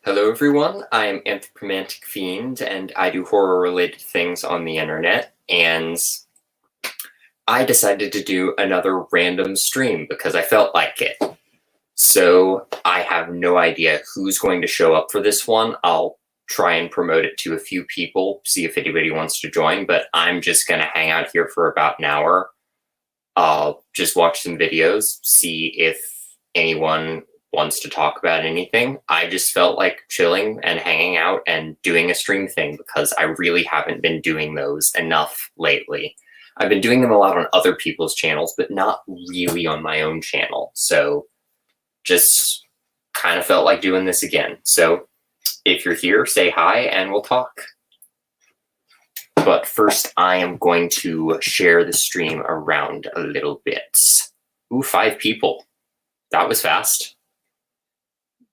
Hello everyone, I'm Anthropomantic Fiend, and I do horror-related things on the internet, and I decided to do another random stream because I felt like it. So I have no idea who's going to show up for this one. I'll try and promote it to a few people, see if anybody wants to join, but I'm just going to hang out here for about an hour. I'll just watch some videos, see if anyone wants to talk about anything. I just felt like chilling and hanging out and doing a stream thing because I really haven't been doing those enough lately. I've been doing them a lot on other people's channels, but not really on my own channel. So just kind of felt like doing this again. So if you're here, say hi and we'll talk. But first, I am going to share the stream around a little bit. Ooh, 5 people. That was fast.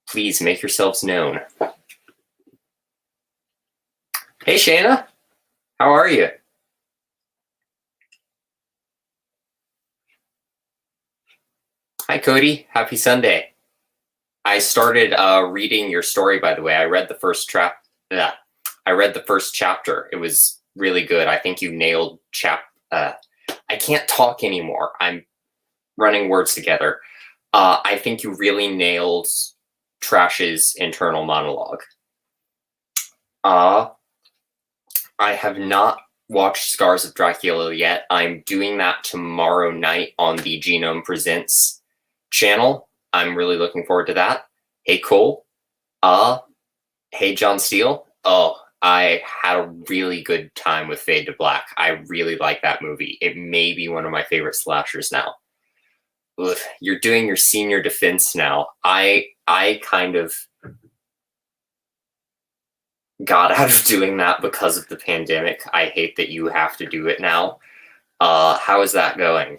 Please make yourselves known. Hey, Shayna. How are you? Hi, Cody. Happy Sunday. I started reading your story, by the way. I read the first chapter. It was really good. I think you nailed I can't talk anymore. I'm running words together. I think you really nailed Trash's internal monologue. I have not watched Scars of Dracula yet. I'm doing that tomorrow night on the Genome Presents channel. I'm really looking forward to that. Hey, Cole. Hey, John Steele. Oh, I had a really good time with Fade to Black. I really like that movie. It may be one of my favorite slashers now. Ugh, you're doing your senior defense now. I kind of got out of doing that because of the pandemic. I hate that you have to do it now. How is that going?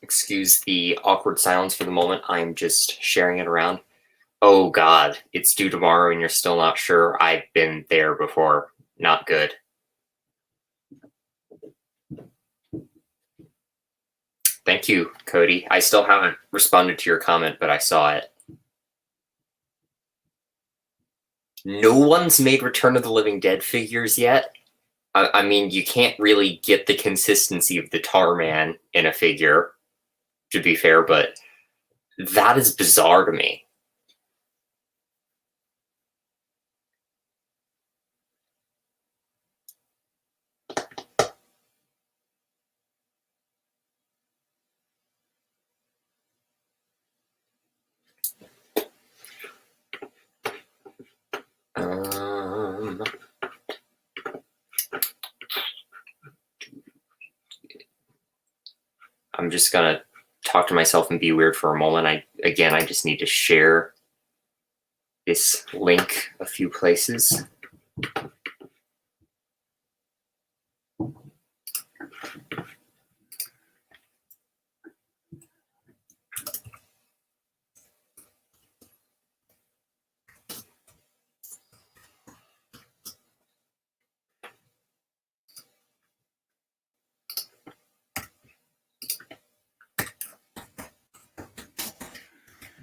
Excuse the awkward silence for the moment. I'm just sharing it around. Oh God, it's due tomorrow and you're still not sure. I've been there before. Not good. Thank you, Cody. I still haven't responded to your comment, but I saw it. No one's made Return of the Living Dead figures yet. I mean, you can't really get the consistency of the Tar Man in a figure, to be fair, but that is bizarre to me. I'm just gonna talk to myself and be weird for a moment. I just need to share this link a few places.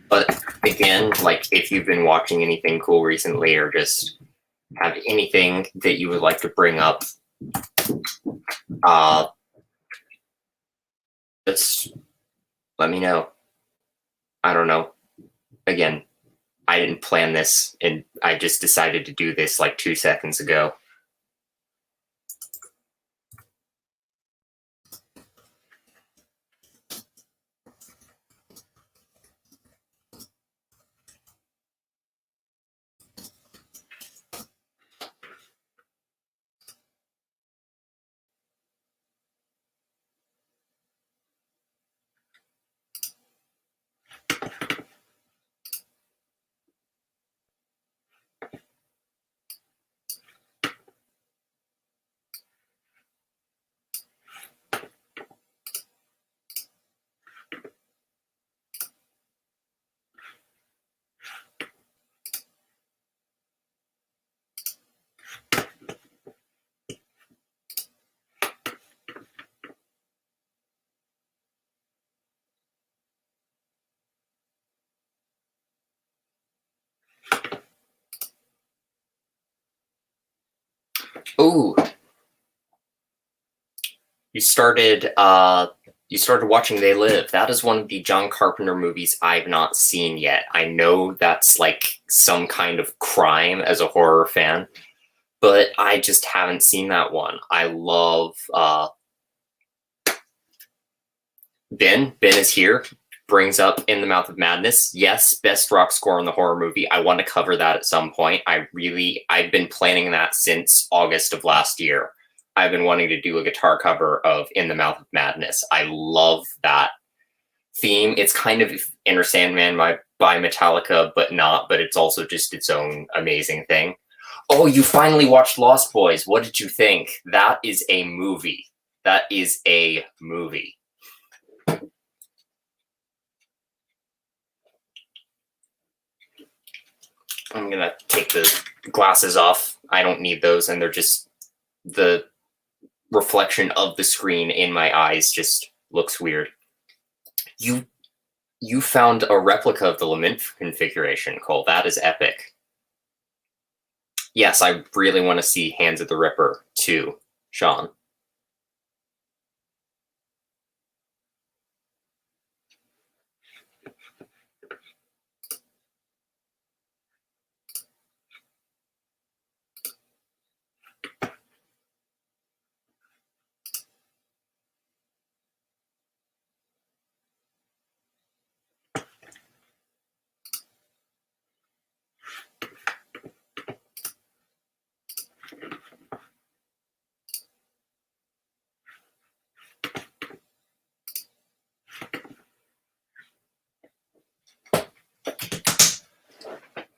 But again, like if you've been watching anything cool recently or just have anything that you would like to bring up, just let me know. I don't know. Again, I didn't plan this and I just decided to do this like 2 seconds ago. Ooh, you started watching They Live. That is one of the John Carpenter movies I've not seen yet. I know that's like some kind of crime as a horror fan, but I just haven't seen that one. I love Ben. Ben is here. Brings up In the Mouth of Madness. Yes, best rock score in the horror movie. I want to cover that at some point. I've been planning that since August of last year. I've been wanting to do a guitar cover of In the Mouth of Madness. I love that theme. It's kind of Enter Sandman by Metallica, but it's also just its own amazing thing. Oh, you finally watched Lost Boys. What did you think? That is a movie. That is a movie. I'm gonna take the glasses off. I don't need those, and they're just the reflection of the screen in my eyes just looks weird. You found a replica of the Lament configuration, Cole. That is epic. Yes, I really want to see Hands of the Ripper too, Sean.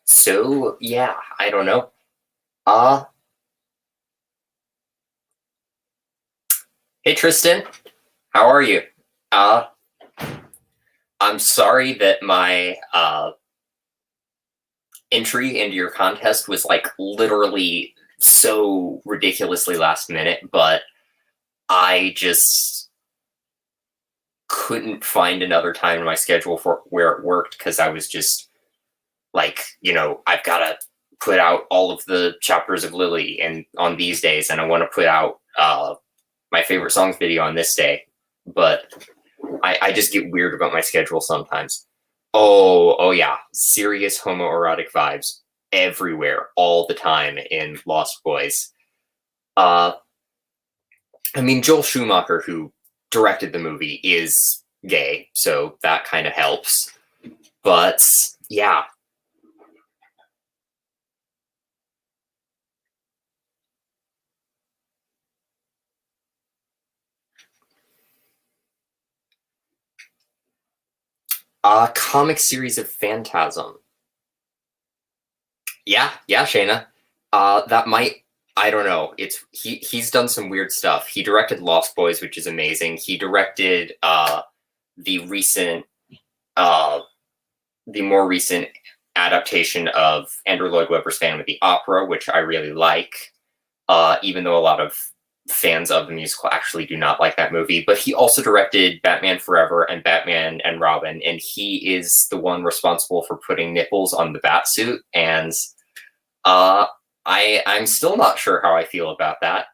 So, yeah, I don't know. Hey, Tristan. How are you? I'm sorry that my entry into your contest was like literally so ridiculously last minute, but I just couldn't find another time in my schedule for where it worked because I was just like, I've got to put out all of the chapters of Lily and on these days, and I want to put out my favorite songs video on this day, but I just get weird about my schedule sometimes. Oh yeah, serious homoerotic vibes everywhere, all the time in Lost Boys. I mean, Joel Schumacher, who directed the movie, is gay, so that kind of helps. But yeah. Comic series of Phantasm. Yeah, Shayna. That might. I don't know. He's done some weird stuff. He directed Lost Boys, which is amazing. He directed the more recent adaptation of Andrew Lloyd Webber's Phantom of the Opera, which I really like. Even though a lot of fans of the musical actually do not like that movie. But he also directed Batman Forever and Batman and Robin, and he is the one responsible for putting nipples on the Batsuit. And I'm still not sure how I feel about that.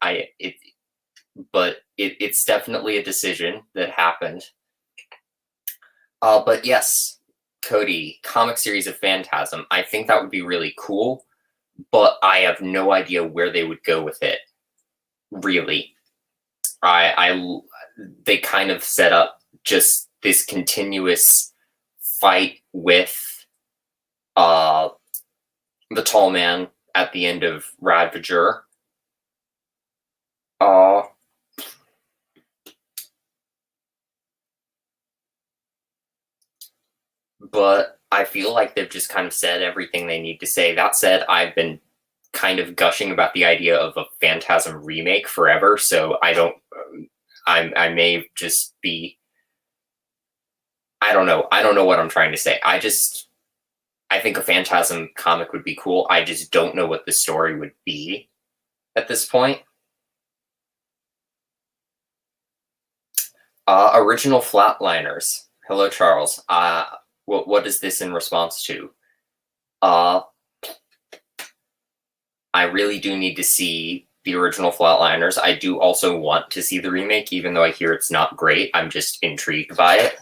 But it's definitely a decision that happened. But yes, Cody, comic series of Phantasm. I think that would be really cool, but I have no idea where they would go with it. Really, they kind of set up just this continuous fight with the tall man at the end of Radvager. But I feel like they've just kind of said everything they need to say. That said, I've been kind of gushing about the idea of a Phantasm remake forever, so I may just be, I don't know what I'm trying to say. I think a Phantasm comic would be cool. I just don't know what the story would be at this point. Original Flatliners. Hello, Charles. What is this in response to? I really do need to see the original Flatliners. I do also want to see the remake, even though I hear it's not great. I'm just intrigued by it.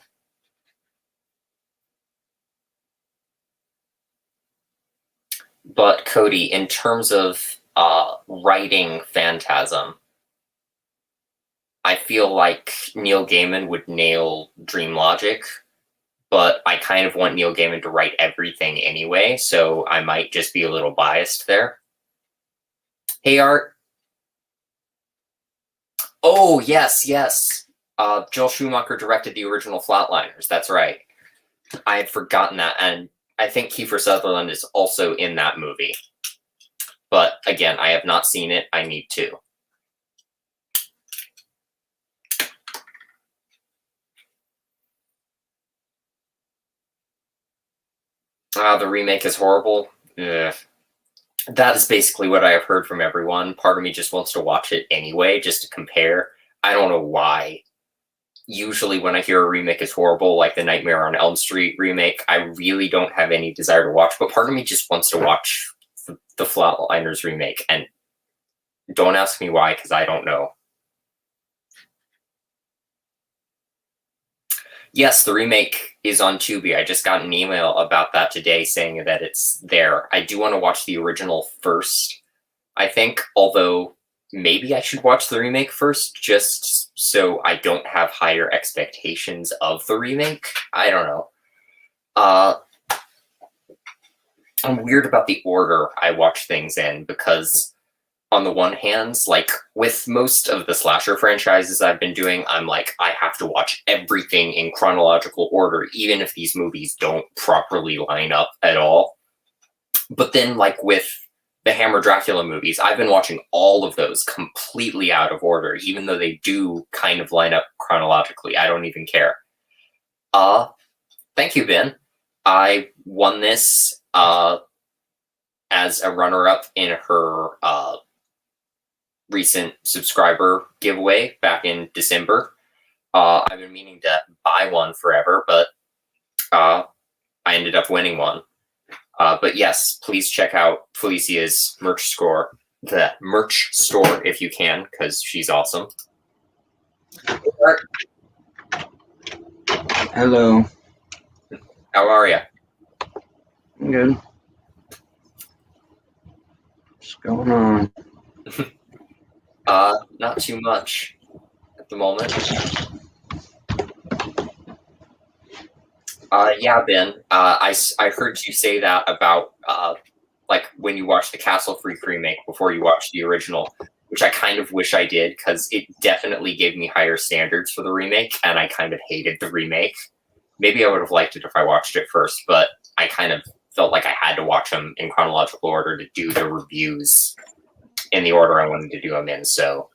But Cody, in terms of writing Phantasm, I feel like Neil Gaiman would nail dream logic, but I kind of want Neil Gaiman to write everything anyway, so I might just be a little biased there. Hey, Art. Oh, yes. Joel Schumacher directed the original Flatliners. That's right. I had forgotten that, and I think Kiefer Sutherland is also in that movie. But again, I have not seen it. I need to. The remake is horrible. Ugh. That is basically what I have heard from everyone. Part of me just wants to watch it anyway, just to compare. I don't know why. Usually when I hear a remake is horrible, like the Nightmare on Elm Street remake, I really don't have any desire to watch, but part of me just wants to watch the Flatliners remake, and don't ask me why, because I don't know. Yes, the remake is on Tubi. I just got an email about that today saying that it's there. I do want to watch the original first, I think, although maybe I should watch the remake first just so I don't have higher expectations of the remake. I don't know. I'm weird about the order I watch things in because on the one hand, like with most of the slasher franchises I've been doing, I'm like, I have to watch everything in chronological order, even if these movies don't properly line up at all. But then, like with the Hammer Dracula movies, I've been watching all of those completely out of order, even though they do kind of line up chronologically. I don't even care. Thank you, Ben. I won this as a runner-up in her recent subscriber giveaway back in December. I've been meaning to buy one forever, but I ended up winning one. But yes, please check out Felicia's merch store if you can, because she's awesome. Hello. How are you? I'm good. What's going on? Not too much at the moment. Yeah, Ben. I heard you say that about like when you watched the Castle Freak remake before you watched the original, which I kind of wish I did because it definitely gave me higher standards for the remake, and I kind of hated the remake. Maybe I would have liked it if I watched it first, but I kind of felt like I had to watch them in chronological order to do the reviews in the order I wanted to do them in, so...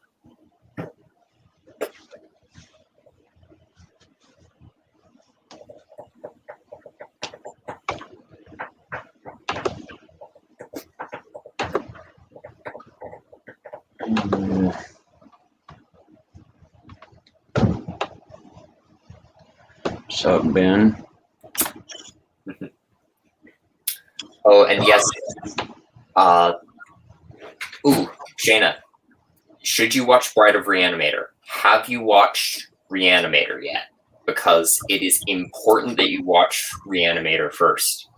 What's up, Ben? Oh, and yes, Shayna, should you watch Bride of Reanimator? Have you watched Reanimator yet? Because it is important that you watch Reanimator first.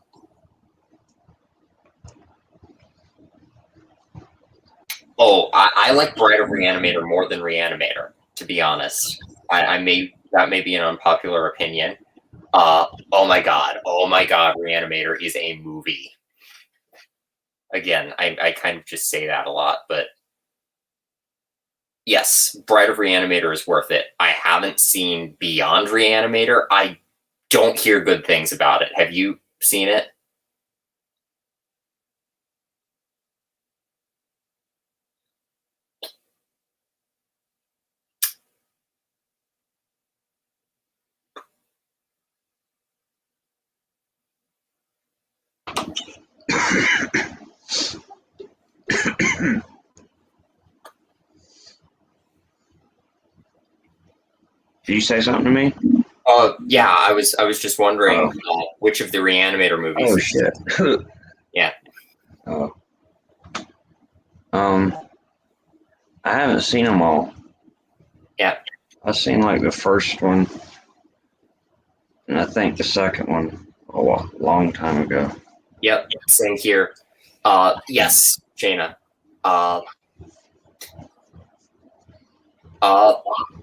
Oh, I like Bride of Reanimator more than Reanimator, to be honest. That may be an unpopular opinion. Oh my god, Reanimator is a movie. Again, I kind of just say that a lot, but yes, Bride of Reanimator is worth it. I haven't seen Beyond Reanimator. I don't hear good things about it. Have you seen it? Did you say something to me? Yeah, I was just wondering which of the Reanimator movies. Oh shit. Yeah. Oh. haven't seen them all. Yeah. I've seen like the first one, and I think the second one a long time ago. Yep, same here. Yes, Shayna.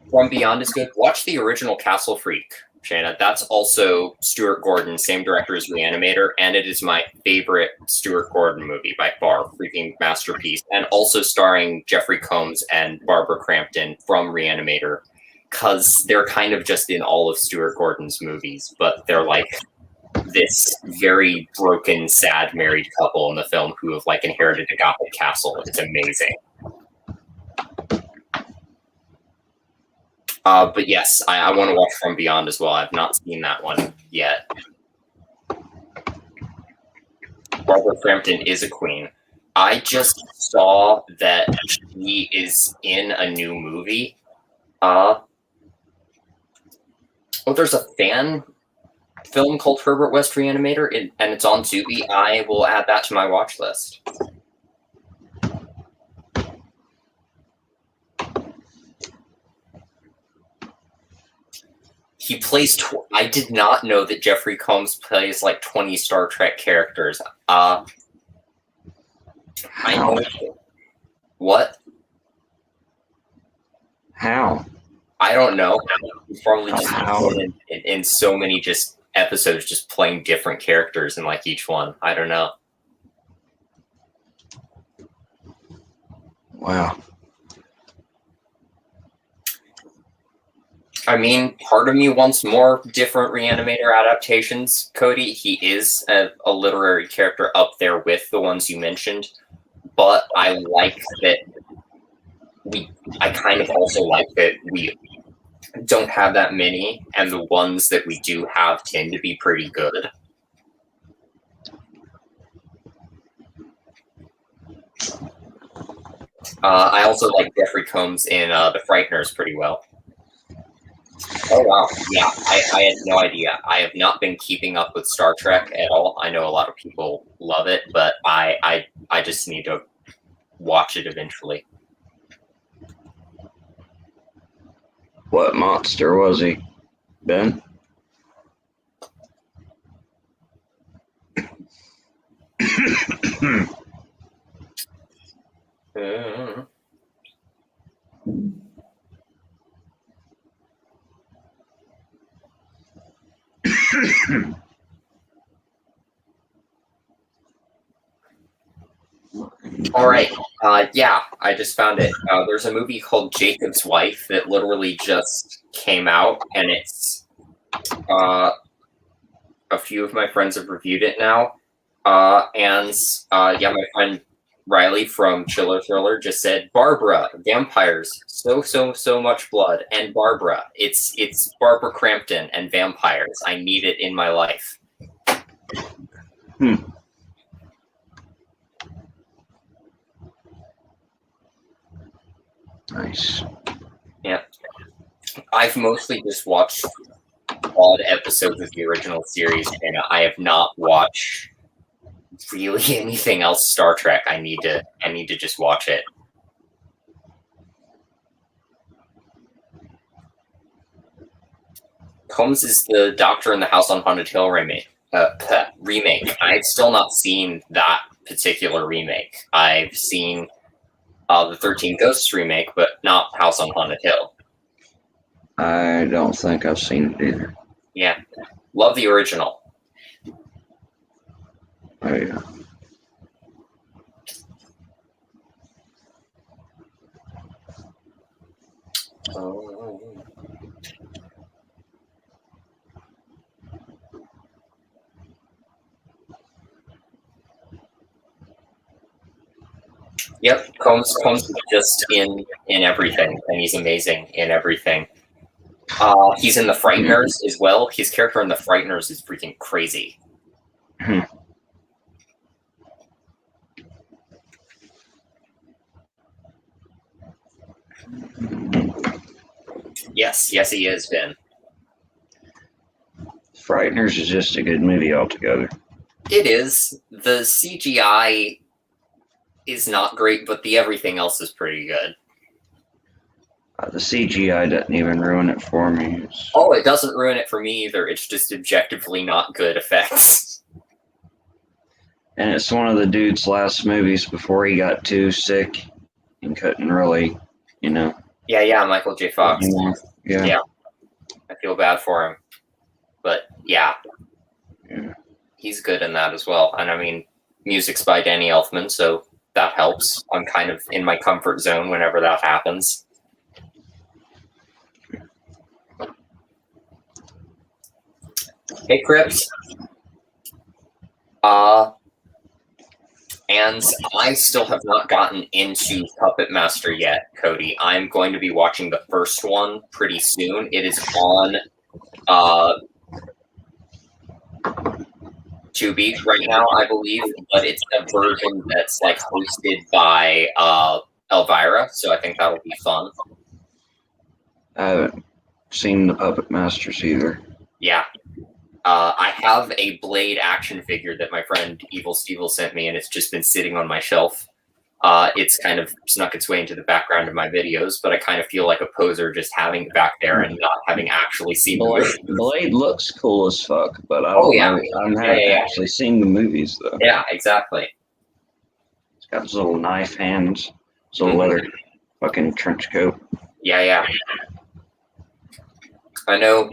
From Beyond is good. Watch the original Castle Freak, Shayna. That's also Stuart Gordon, same director as Reanimator, and it is my favorite Stuart Gordon movie by far. Freaking masterpiece. And also starring Jeffrey Combs and Barbara Crampton from Reanimator, because they're kind of just in all of Stuart Gordon's movies, but they're like this very broken, sad married couple in the film who have like inherited a Gothic castle. It's amazing. But yes, I want to watch From Beyond as well. I've not seen that one yet. Barbara Crampton is a queen. I just saw that she is in a new movie. There's a fan film called Herbert West Reanimator, and it's on Tubi. I will add that to my watch list. He plays. I did not know that Jeffrey Combs plays like 20 Star Trek characters. I know. What? How? I don't know. He's probably just in so many just episodes, just playing different characters in like each one. I don't know. Wow. I mean, part of me wants more different Reanimator adaptations, Cody. He is a literary character up there with the ones you mentioned, but I like that I kind of also like that we don't have that many, and the ones that we do have tend to be pretty good. I also like Jeffrey Combs in The Frighteners pretty well. Oh wow, yeah, I had no idea. I have not been keeping up with Star Trek at all. I know a lot of people love it, but I just need to watch it eventually. What monster was he, Ben? All right. Yeah, I just found it. There's a movie called Jacob's Wife that literally just came out, and it's a few of my friends have reviewed it now. Yeah, my friend Riley from Chiller Thriller just said, Barbara, vampires, so much blood, and Barbara. It's Barbara Crampton and vampires. I need it in my life. Nice. Yeah. I've mostly just watched odd episodes of the original series, and I have not watched really anything else Star Trek. I need to just watch it. Combs is the Doctor in the House on Haunted Hill remake. I've still not seen that particular remake. I've seen the 13 Ghosts remake, but not House on Haunted Hill. I don't think I've seen it either. Yeah. Love the original. Oh, yeah. Oh. Yep, Combs is just in everything, and he's amazing in everything. He's in The Frighteners as well. His character in The Frighteners is freaking crazy. Yes, he is, Ben. Frighteners is just a good movie altogether. It is. The CGI is not great, but the everything else is pretty good. The CGI doesn't even ruin it for me. Oh, it doesn't ruin it for me either. It's just objectively not good effects. And it's one of the dude's last movies before he got too sick and couldn't really, Yeah, Michael J. Fox. Yeah. I feel bad for him. But yeah. He's good in that as well. And I mean, music's by Danny Elfman, so that helps. I'm kind of in my comfort zone whenever that happens. Hey, Crips. And I still have not gotten into Puppet Master yet, Cody. I'm going to be watching the first one pretty soon. It is on Tubi right now, I believe, but it's a version that's like hosted by Elvira, so I think that'll be fun. I haven't seen the Puppet Masters either. Yeah. I have a Blade action figure that my friend Evil Stevel sent me, and it's just been sitting on my shelf. It's kind of snuck its way into the background of my videos, but I kind of feel like a poser just having it back there and not having actually seen the movie. Blade looks cool as fuck, but I don't know. I haven't actually seen the movies, though. Yeah, exactly. It's got his little knife hands, his little leather fucking trench coat. Yeah. I know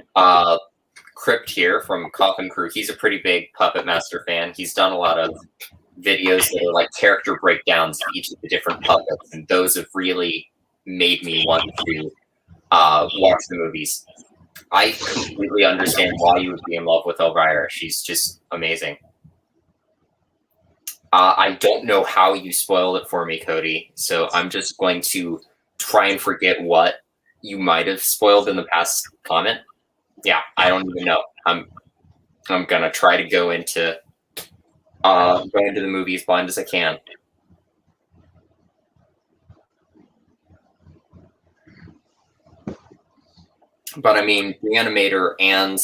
Crypt here from Coffin Crew, he's a pretty big Puppet Master fan. He's done a lot of videos that are like character breakdowns of each of the different puppets, and those have really made me want to watch the movies. I completely understand why you would be in love with Elvira. She's just amazing. I don't know how you spoiled it for me, Cody, so I'm just going to try and forget what you might have spoiled in the past comment. Yeah, I don't even know. I'm gonna try to go into the movie as blind as I can. But I mean, the animator and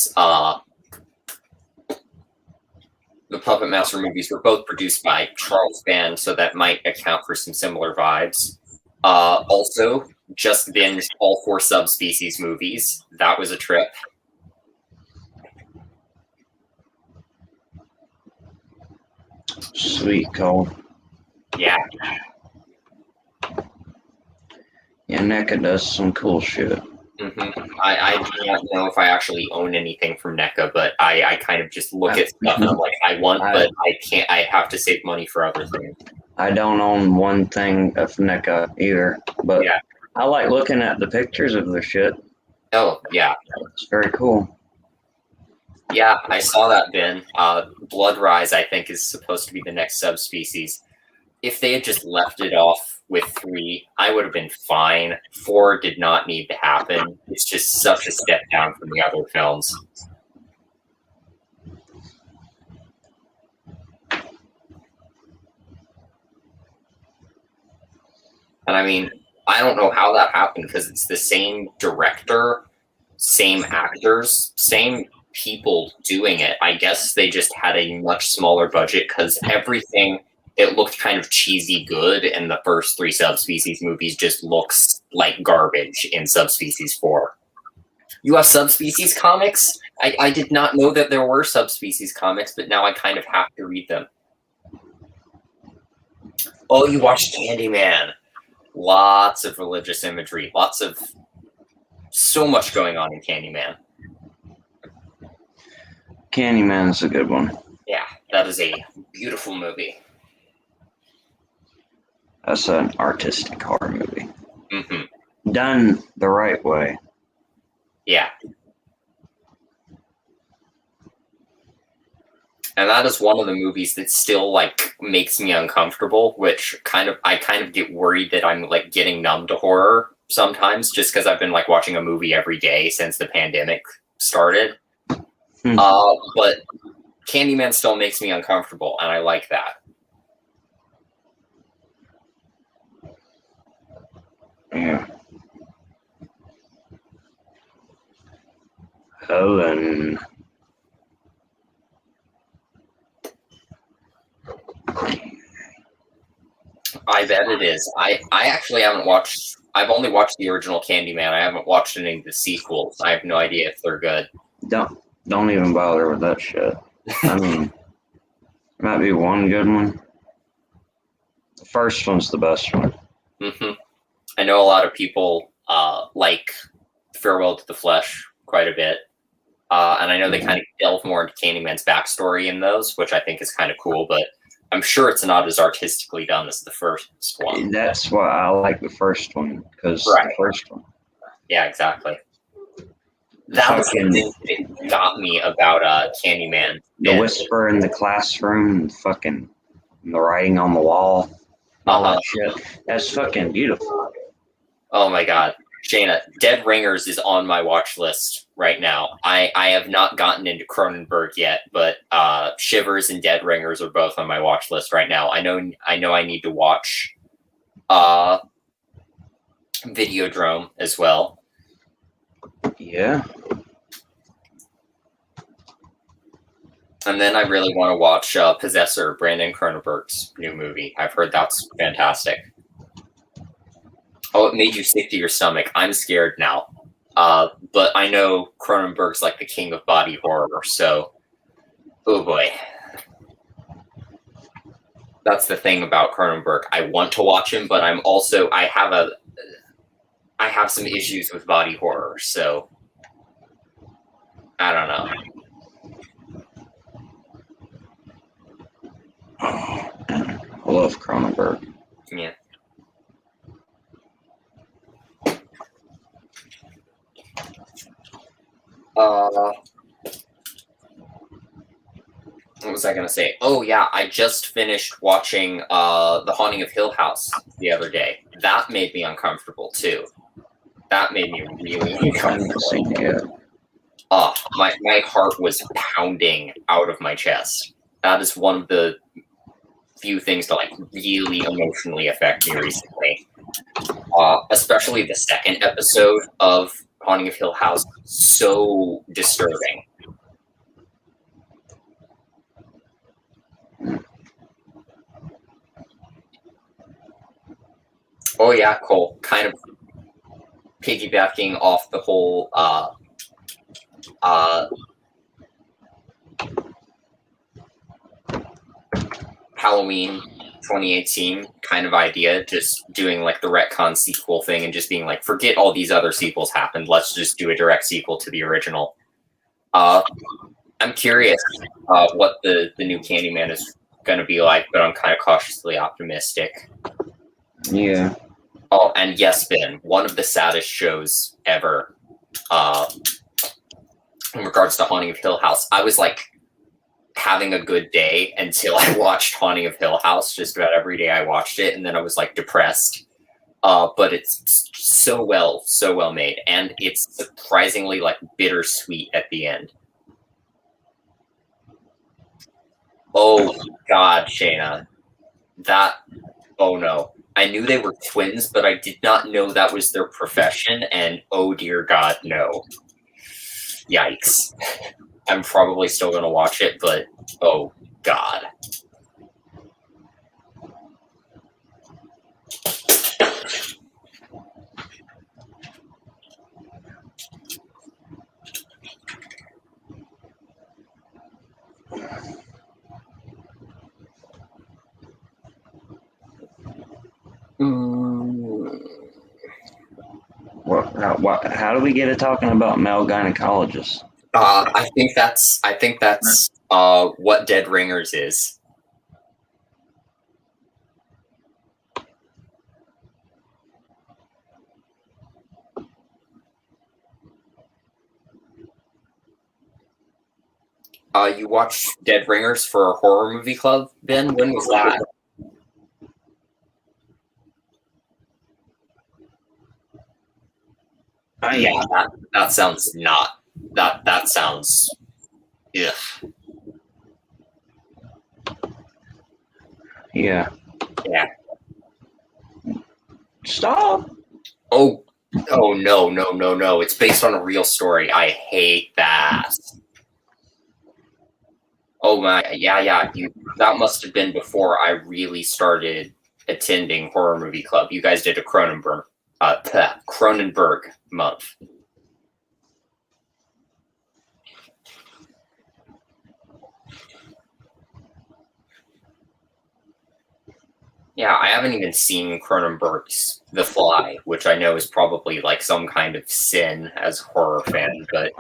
the Puppet Master movies were both produced by Charles Band, so that might account for some similar vibes. Also, just binged all 4 Subspecies movies. That was a trip. Sweet, Cole. Yeah. Yeah, NECA does some cool shit. I do not know if I actually own anything from NECA, but I kind of just look at stuff and I'm like, I want, but I can't. I have to save money for other things. I don't own one thing of NECA either, but yeah. I like looking at the pictures of their shit. Oh, yeah. It's very cool. Yeah, I saw that, Ben. Blood Rise, I think, is supposed to be the next Subspecies. If they had just left it off with 3, I would have been fine. 4 did not need to happen. It's just such a step down from the other films. And I mean, I don't know how that happened because it's the same director, same actors, same people doing it. I guess they just had a much smaller budget because everything, it looked kind of cheesy good, and the first 3 Subspecies movies just looks like garbage in Subspecies 4. You have Subspecies comics? I did not know that there were Subspecies comics, but now I kind of have to read them. Oh, you watched Candyman. Lots of religious imagery. So much going on in Candyman. Candyman's a good one. Yeah, that is a beautiful movie. That's an artistic horror movie. Done the right way. Yeah. And that is one of the movies that still like makes me uncomfortable, which I kind of get worried that I'm like getting numb to horror sometimes just because I've been like watching a movie every day since the pandemic started. But Candyman still makes me uncomfortable, and I like that. Yeah. Helen. I bet it is. I actually haven't watched I've only watched the original Candyman. I haven't watched any of the sequels. I have no idea if they're good. Don't even bother with that shit. I mean, might be one good one. The first one's the best one. Mm-hmm. I know a lot of people like Farewell to the Flesh quite a bit. And I know they kind of delve more into Candyman's backstory in those, which I think is kind of cool, but I'm sure it's not as artistically done as the first one. That's why I like the first one, because the first one. Yeah, exactly. That was the thing that got me about Candyman. The whisper in the classroom, fucking the writing on the wall, all that shit. That's fucking beautiful. Oh my god. Shayna, Dead Ringers is on my watch list right now. I have not gotten into Cronenberg yet, but Shivers and Dead Ringers are both on my watch list right now. I know I need to watch Videodrome as well. Yeah. And then I really want to watch Possessor, Brandon Cronenberg's new movie. I've heard that's fantastic. Oh, it made you sick to your stomach. I'm scared now. But I know Cronenberg's like the king of body horror, so oh boy. That's the thing about Cronenberg. I want to watch him, but I have some issues with body horror, so I don't know. I love Cronenberg. Yeah. What was I gonna say? Oh yeah, I just finished watching The Haunting of Hill House the other day. That made me uncomfortable too. That made me really uncomfortable. My heart was pounding out of my chest. That is one of the few things to like really emotionally affect me recently. Especially the second episode of Haunting of Hill House, so disturbing. Oh yeah, Cole. Kind of piggybacking off the whole Halloween 2018 kind of idea, just doing like the retcon sequel thing and just being like, forget all these other sequels happened. Let's just do a direct sequel to the original. I'm curious what the new Candyman is going to be like, but I'm kind of cautiously optimistic. Yeah. Oh, and yes, Ben, one of the saddest shows ever in regards to Haunting of Hill House. I was like having a good day until I watched Haunting of Hill House. Just about every day I watched it, and then I was like depressed. But it's so well made, and it's surprisingly like bittersweet at the end. Oh God, Shayna, oh no. I knew they were twins, but I did not know that was their profession, and oh dear God, no. Yikes. I'm probably still going to watch it, but oh God. How do we get to talking about male gynecologists? I think that's what Dead Ringers is. You watched Dead Ringers for a horror movie club, Ben? When was that? Yeah, that sounds not. That sounds. Ugh. Yeah. Yeah. Stop. Oh no. It's based on a real story. I hate that. Oh my, yeah. That must have been before I really started attending horror movie club. You guys did a Cronenberg Cronenberg month. Yeah, I haven't even seen Cronenberg's The Fly, which I know is probably like some kind of sin as a horror fan, but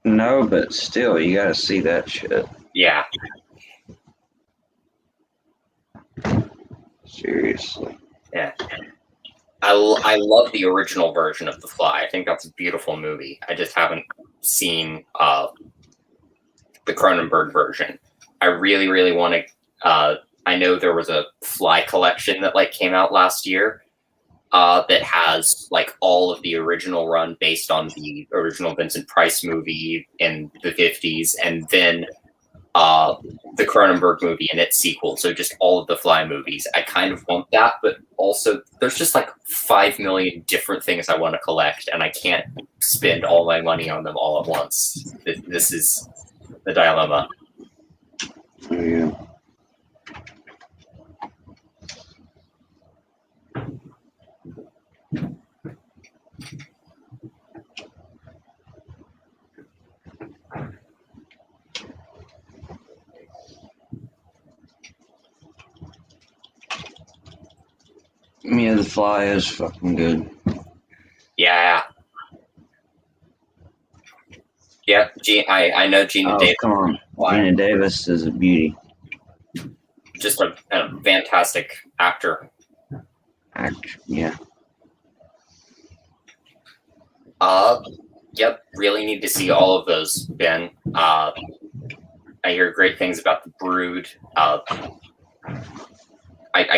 no, but still, you gotta see that shit. yeah. Seriously. Yeah. I love the original version of The Fly. I think that's a beautiful movie. I just haven't seen the Cronenberg version. I really, really want to. I know there was a Fly collection that like came out last year that has like all of the original run based on the original Vincent Price movie in the 50s, and then the Cronenberg movie and its sequel. So just all of the Fly movies. I kind of want that, but also there's just like 5 million different things I want to collect, and I can't spend all my money on them all at once. This is the dilemma. Yeah. Yeah, The Fly is fucking good. Yeah. Yep, I know Gina Oh, Davis. come on. Gina Davis is a beauty. Just a fantastic actor. Yeah. Yep, really need to see all of those, Ben. I hear great things about The Brood. I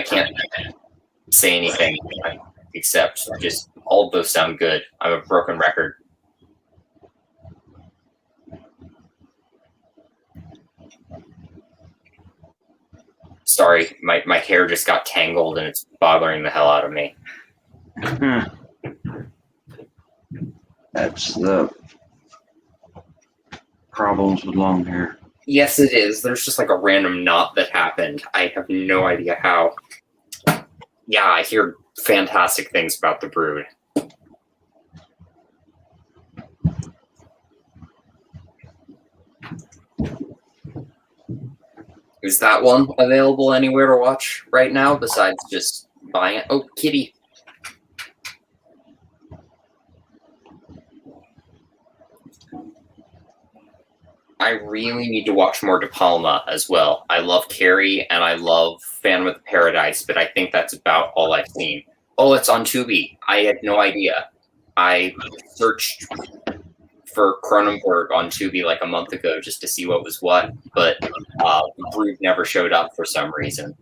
can't say anything except just all of those sound good. I'm a broken record. Sorry, my hair just got tangled and it's bothering the hell out of me. That's the problems with long hair. Yes, it is. There's just like a random knot that happened. I have no idea how. Yeah, I hear fantastic things about The Brood. Is that one available anywhere to watch right now besides just buying it? Oh, kitty. I really need to watch more De Palma as well. I love Carrie and I love Phantom of the Paradise, but I think that's about all I've seen. Oh, it's on Tubi. I had no idea. I searched for Cronenberg on Tubi like a month ago just to see what was what, but Brood never showed up for some reason.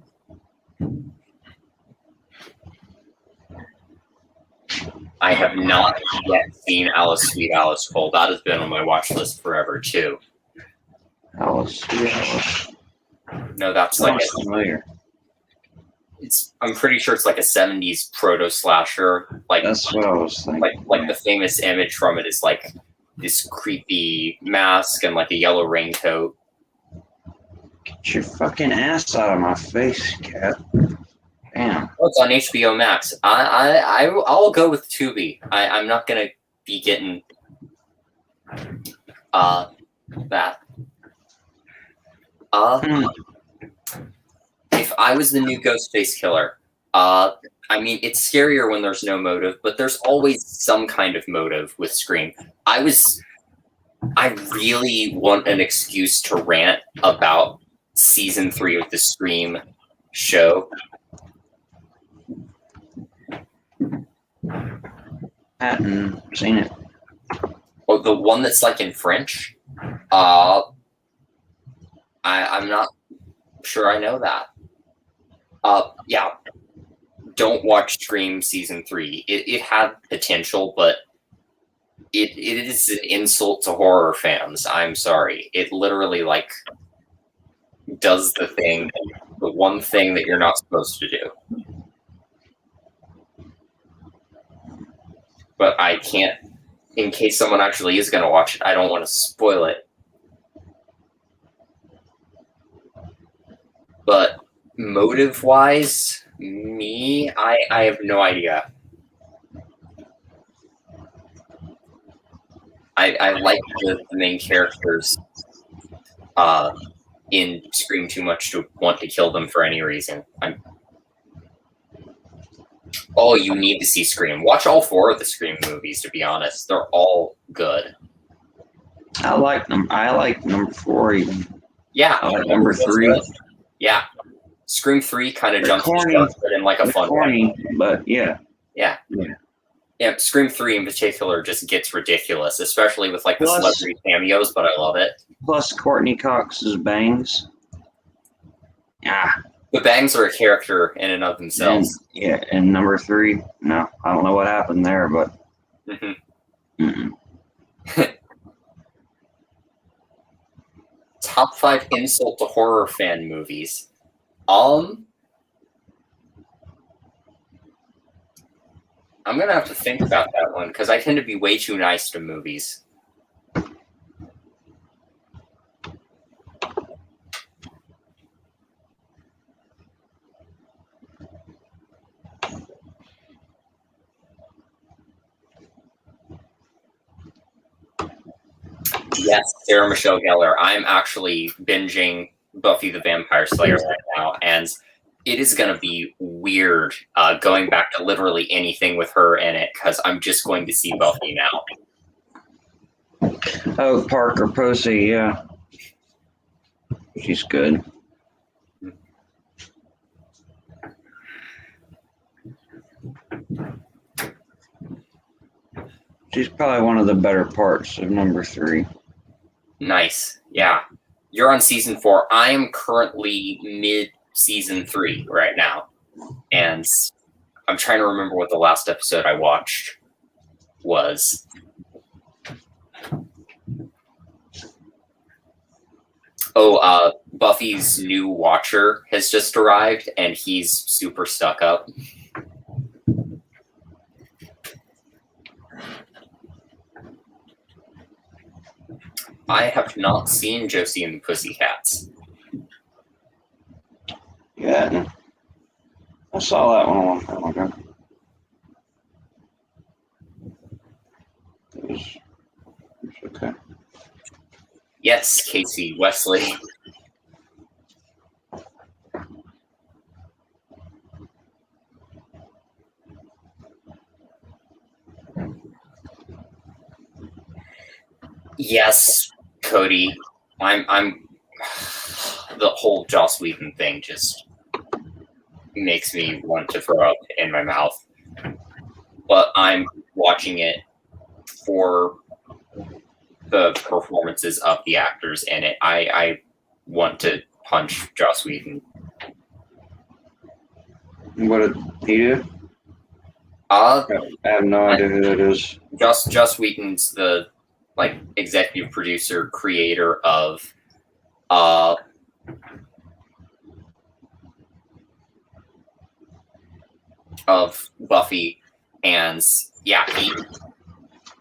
I have not yet seen Alice Sweet Alice Cole. That has been on my watch list forever too. Alice Sweet Alice. No, that's like familiar. I'm pretty sure it's like a 70s proto slasher. Like that's what I was thinking. Like the famous image from it is like this creepy mask and like a yellow raincoat. Get your fucking ass out of my face, cat. Damn. Oh, it's on HBO Max. I'll go with Tubi. I'm not gonna be getting that. If I was the new Ghostface killer, I mean, it's scarier when there's no motive, but there's always some kind of motive with Scream. I really want an excuse to rant about season 3 of the Scream show. Hadn't seen it. Oh, the one that's like in French? I'm not sure I know that. Yeah. Don't watch Scream season 3. It had potential, but it is an insult to horror fans. I'm sorry. It literally like does the one thing that you're not supposed to do. But I can't, in case someone actually is going to watch it, I don't want to spoil it. But Motive-wise, I have no idea. I like the main characters in Scream too much to want to kill them for any reason. Oh, you need to see Scream. Watch all 4 of the Scream movies, to be honest. They're all good. I like them. I like number 4 even. Yeah. I like number 3. Good. Yeah. Scream 3 kind of jumps the shark, but in like a fun way. way. But yeah. Yeah. Scream 3 in particular just gets ridiculous, especially with like the celebrity cameos, but I love it. Plus Courtney Cox's bangs. The bangs are a character in and of themselves. And number 3, no, I don't know what happened there, but. Top 5 insult to horror fan movies. I'm gonna have to think about that one because I tend to be way too nice to movies. Yes, Sarah Michelle Gellar. I'm actually binging Buffy the Vampire Slayer right now, and it is going to be weird going back to literally anything with her in it because I'm just going to see Buffy now. Oh, Parker Posey, yeah. She's good. She's probably one of the better parts of number 3. Nice. Yeah. You're on season 4. I am currently mid-season 3 right now. And I'm trying to remember what the last episode I watched was. Oh, Buffy's new watcher has just arrived, and he's super stuck up. I have not seen Josie and the Pussycats. Yeah, I saw that one a long time ago. It was okay. Yes, Casey Wesley. Yes, Cody. I'm the whole Joss Whedon thing just makes me want to throw up in my mouth. But I'm watching it for the performances of the actors in it. I want to punch Joss Whedon. What did he do? I have no idea who that is. Joss Whedon's the executive producer, creator of Buffy, and yeah, he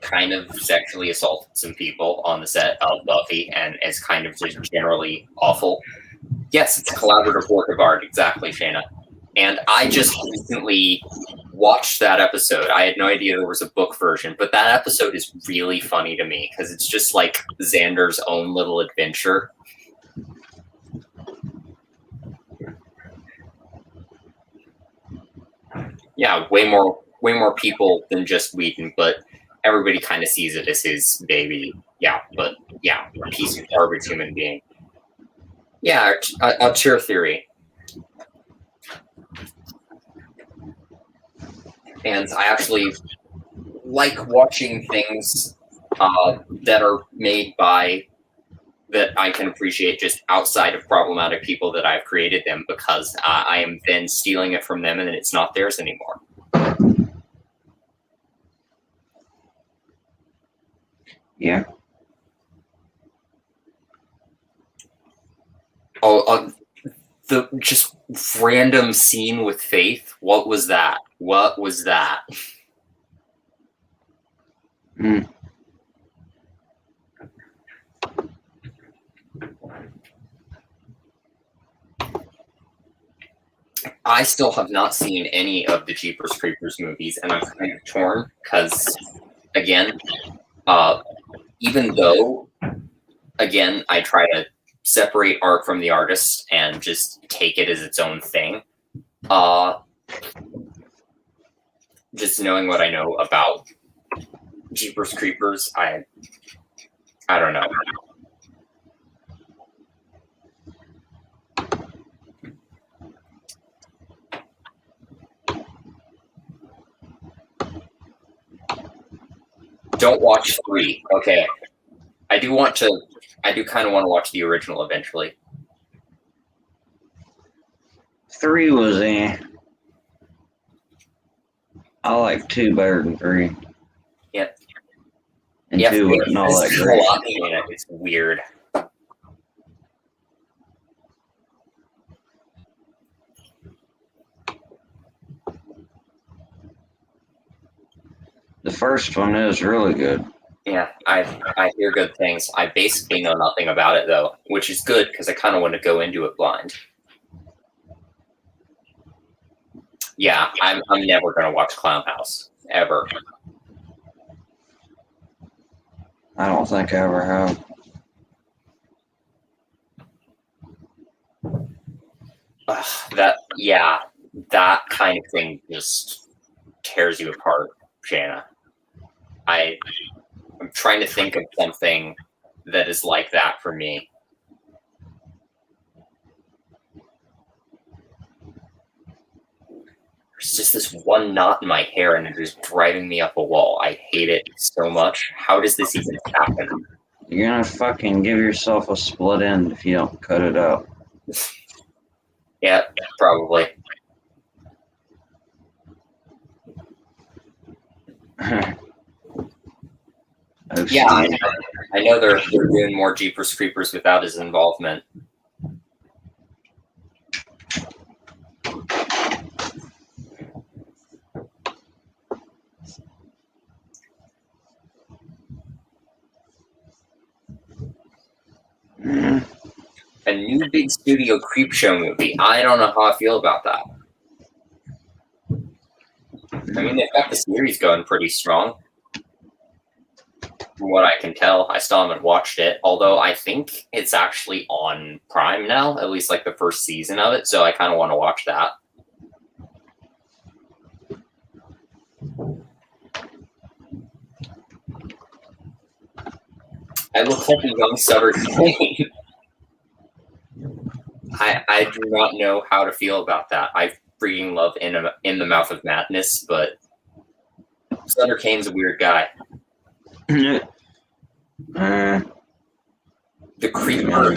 kind of sexually assaulted some people on the set of Buffy and is kind of just generally awful. Yes, it's a collaborative work of art, exactly, Shayna. And I just recently watched that episode. I had no idea there was a book version, but that episode is really funny to me because it's just like Xander's own little adventure. Yeah, way more people than just Whedon, but everybody kind of sees it as his baby. Yeah, but yeah, a piece of garbage human being. Yeah, a cheer theory. And I actually like watching things that are made by that I can appreciate just outside of problematic people that I've created them because I am then stealing it from them and then it's not theirs anymore. Yeah. Oh, the just random scene with Faith. What was that? What was that? I still have not seen any of the Jeepers Creepers movies, and I'm kind of torn because, again, even though, again, I try to separate art from the artist and just take it as its own thing. Just knowing what I know about Jeepers Creepers, I don't know. Don't watch 3. Okay. I do kind of want to watch the original eventually. 3 was I like 2 better than 3. Yep. And Yeah, 2 wasn't all that great. It's weird. The first one is really good. Yeah, I hear good things. I basically know nothing about it though, which is good because I kind of want to go into it blind. Yeah, I'm never gonna watch Clown House ever. I don't think I ever have. That kind of thing just tears you apart, Shanna. I'm trying to think of something that is like that for me. There's just this one knot in my hair and it is driving me up a wall. I hate it so much. How does this even happen? You're gonna fucking give yourself a split end if you don't cut it out. Yeah, probably. Yeah, I know they're doing more Jeepers Creepers without his involvement. A new big studio creep show movie. I don't know how I feel about that. I mean, they've got the series going pretty strong. From what I can tell, I still haven't watched it, although I think it's actually on Prime now, at least like the first season of it, so I kind of want to watch that. I look like a young Sutter Kane. I do not know how to feel about that. I freaking love In the Mouth of Madness, but Sutter Kane's a weird guy. The creeper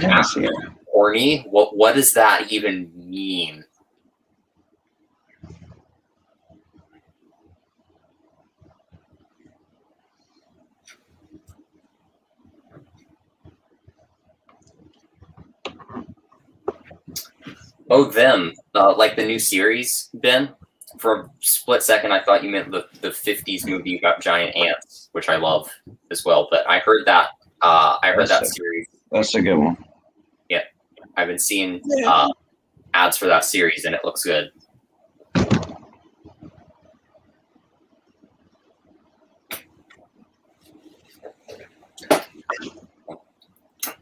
horny? What does that even mean? Oh, them. Like the new series, Ben? For a split second, I thought you meant the 50s movie about giant ants, which I love as well. But I heard that series. That's a good one. Yeah. I've been seeing ads for that series, and it looks good.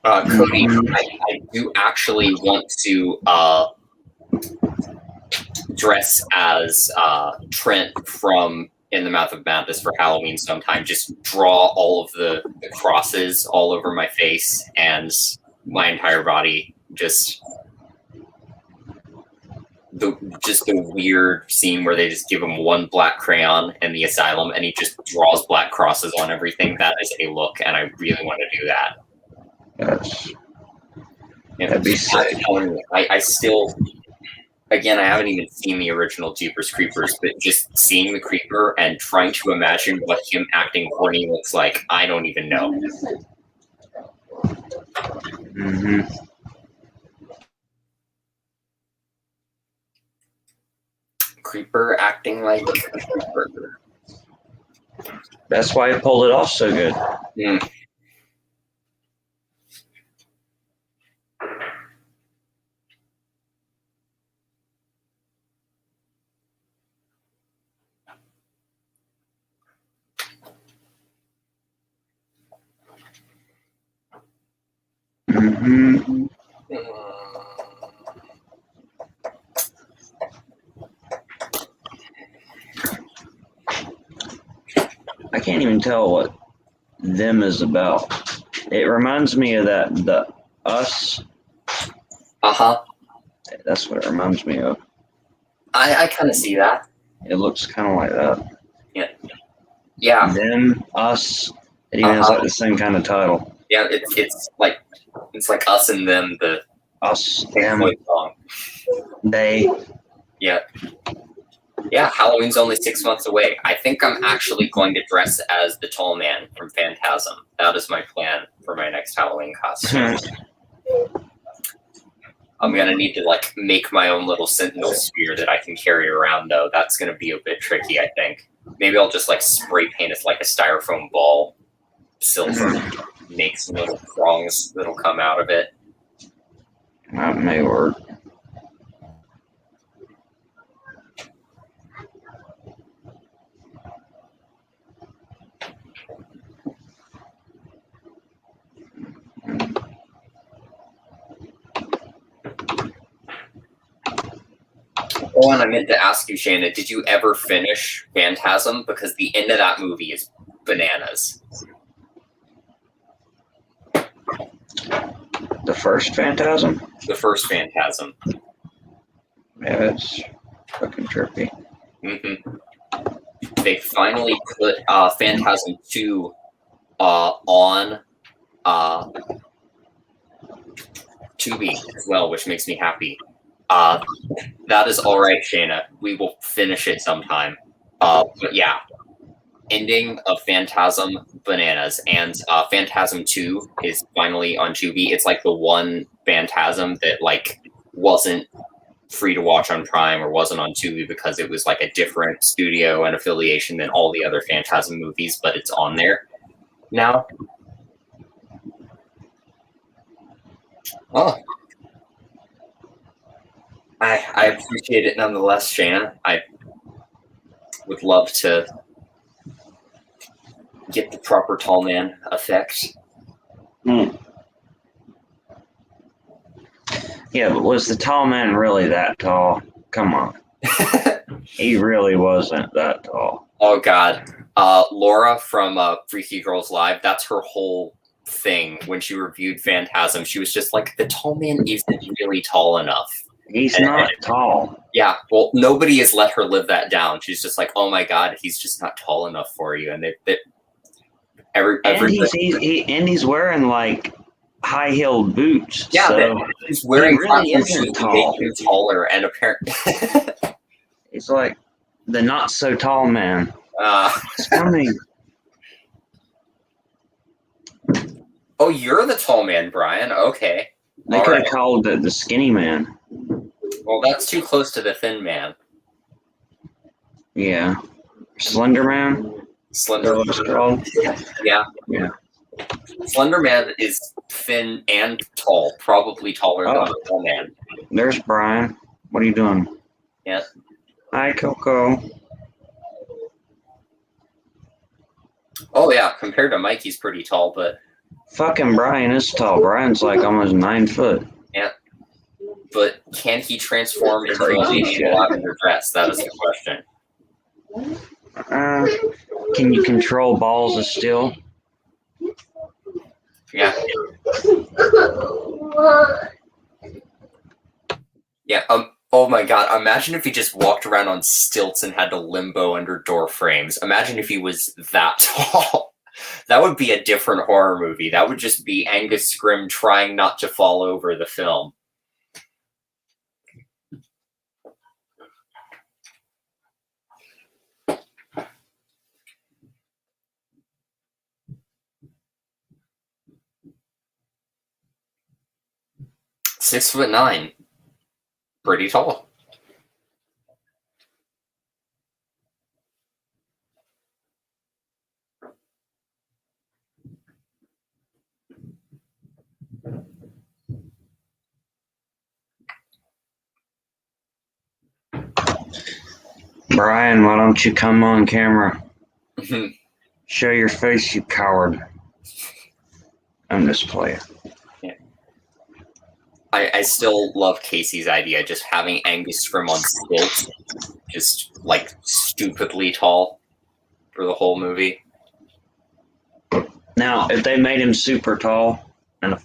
Cody, I do actually want to dress as Trent from In the Mouth of Madness for Halloween sometime. Just draw all of the crosses all over my face and my entire body. Just the weird scene where they just give him one black crayon in the asylum and he just draws black crosses on everything. That is a look, and I really want to do that. Yes. That'd be sick. I still, again, I haven't even seen the original Jeepers Creepers, but just seeing the creeper and trying to imagine what him acting horny looks like, I don't even know. Mm-hmm. Creeper acting like a creeper. That's why he pulled it off so good. Mm. Mm-hmm. I can't even tell what them is about. It reminds me of the Us. Uh-huh. That's what it reminds me of. I kind of see that. It looks kind of like that. Yeah. Them, Us. It even has like the same kind of title. Yeah, it's like Us and Them, the Us, Pink them, Floyd song. they. Yeah. Yeah, Halloween's only 6 months away. I think I'm actually going to dress as the tall man from Phantasm. That is my plan for my next Halloween costume. I'm gonna need to like make my own little sentinel spear that I can carry around though. That's gonna be a bit tricky, I think. Maybe I'll just like spray paint it like a styrofoam ball, silver, make some little prongs that'll come out of it. That may work. Oh, and I meant to ask you, Shanna, did you ever finish Phantasm? Because the end of that movie is bananas. The first Phantasm? The first Phantasm. Yeah, it's fucking trippy. They finally put Phantasm 2 on Tubi as well, which makes me happy. That is all right, Shayna. We will finish it sometime. But yeah, ending of Phantasm, bananas, and Phantasm 2 is finally on Tubi. It's like the one Phantasm that like wasn't free to watch on Prime or wasn't on Tubi because it was like a different studio and affiliation than all the other Phantasm movies, but it's on there now. Oh, I appreciate it nonetheless, Shayna. I would love to get the proper tall man effect. Yeah, but was the tall man really that tall? Come on. He really wasn't that tall. Oh, God. Laura from Freaky Girls Live, that's her whole thing when she reviewed Phantasm. She was just like, the tall man isn't really tall enough. He's not tall. Yeah, well, nobody has let her live that down. She's just like, oh my God, he's just not tall enough for you. And he's wearing like high-heeled boots. Yeah, so he's wearing really isn't tall. Him taller, and apparently he's like the not so tall man. It's coming. Oh, you're the tall man, Brian. Okay. They could have called the skinny man. Well, that's too close to the thin man. Yeah. Slender man? Slender Man. Yeah. Yeah. Slender Man is thin and tall, probably taller than the tall man. There's Brian. What are you doing? Yeah. Hi, Coco. Oh, yeah. Compared to Mike, he's pretty tall, but... Fucking Brian is tall. Brian's like almost 9 foot. Yeah. But can he transform into a lady in a lavender dress? That is the question. Can you control balls of steel? Yeah. Yeah. Oh my God. Imagine if he just walked around on stilts and had to limbo under door frames. Imagine if he was that tall. That would be a different horror movie. That would just be Angus Scrimm trying not to fall over the film. (6'9". Pretty tall. Brian, why don't you come on camera? Show your face, you coward. I'm just playing. Yeah. I still love Casey's idea, just having Angus Scrimm on stilts, just like stupidly tall for the whole movie. Now, if they made him super tall and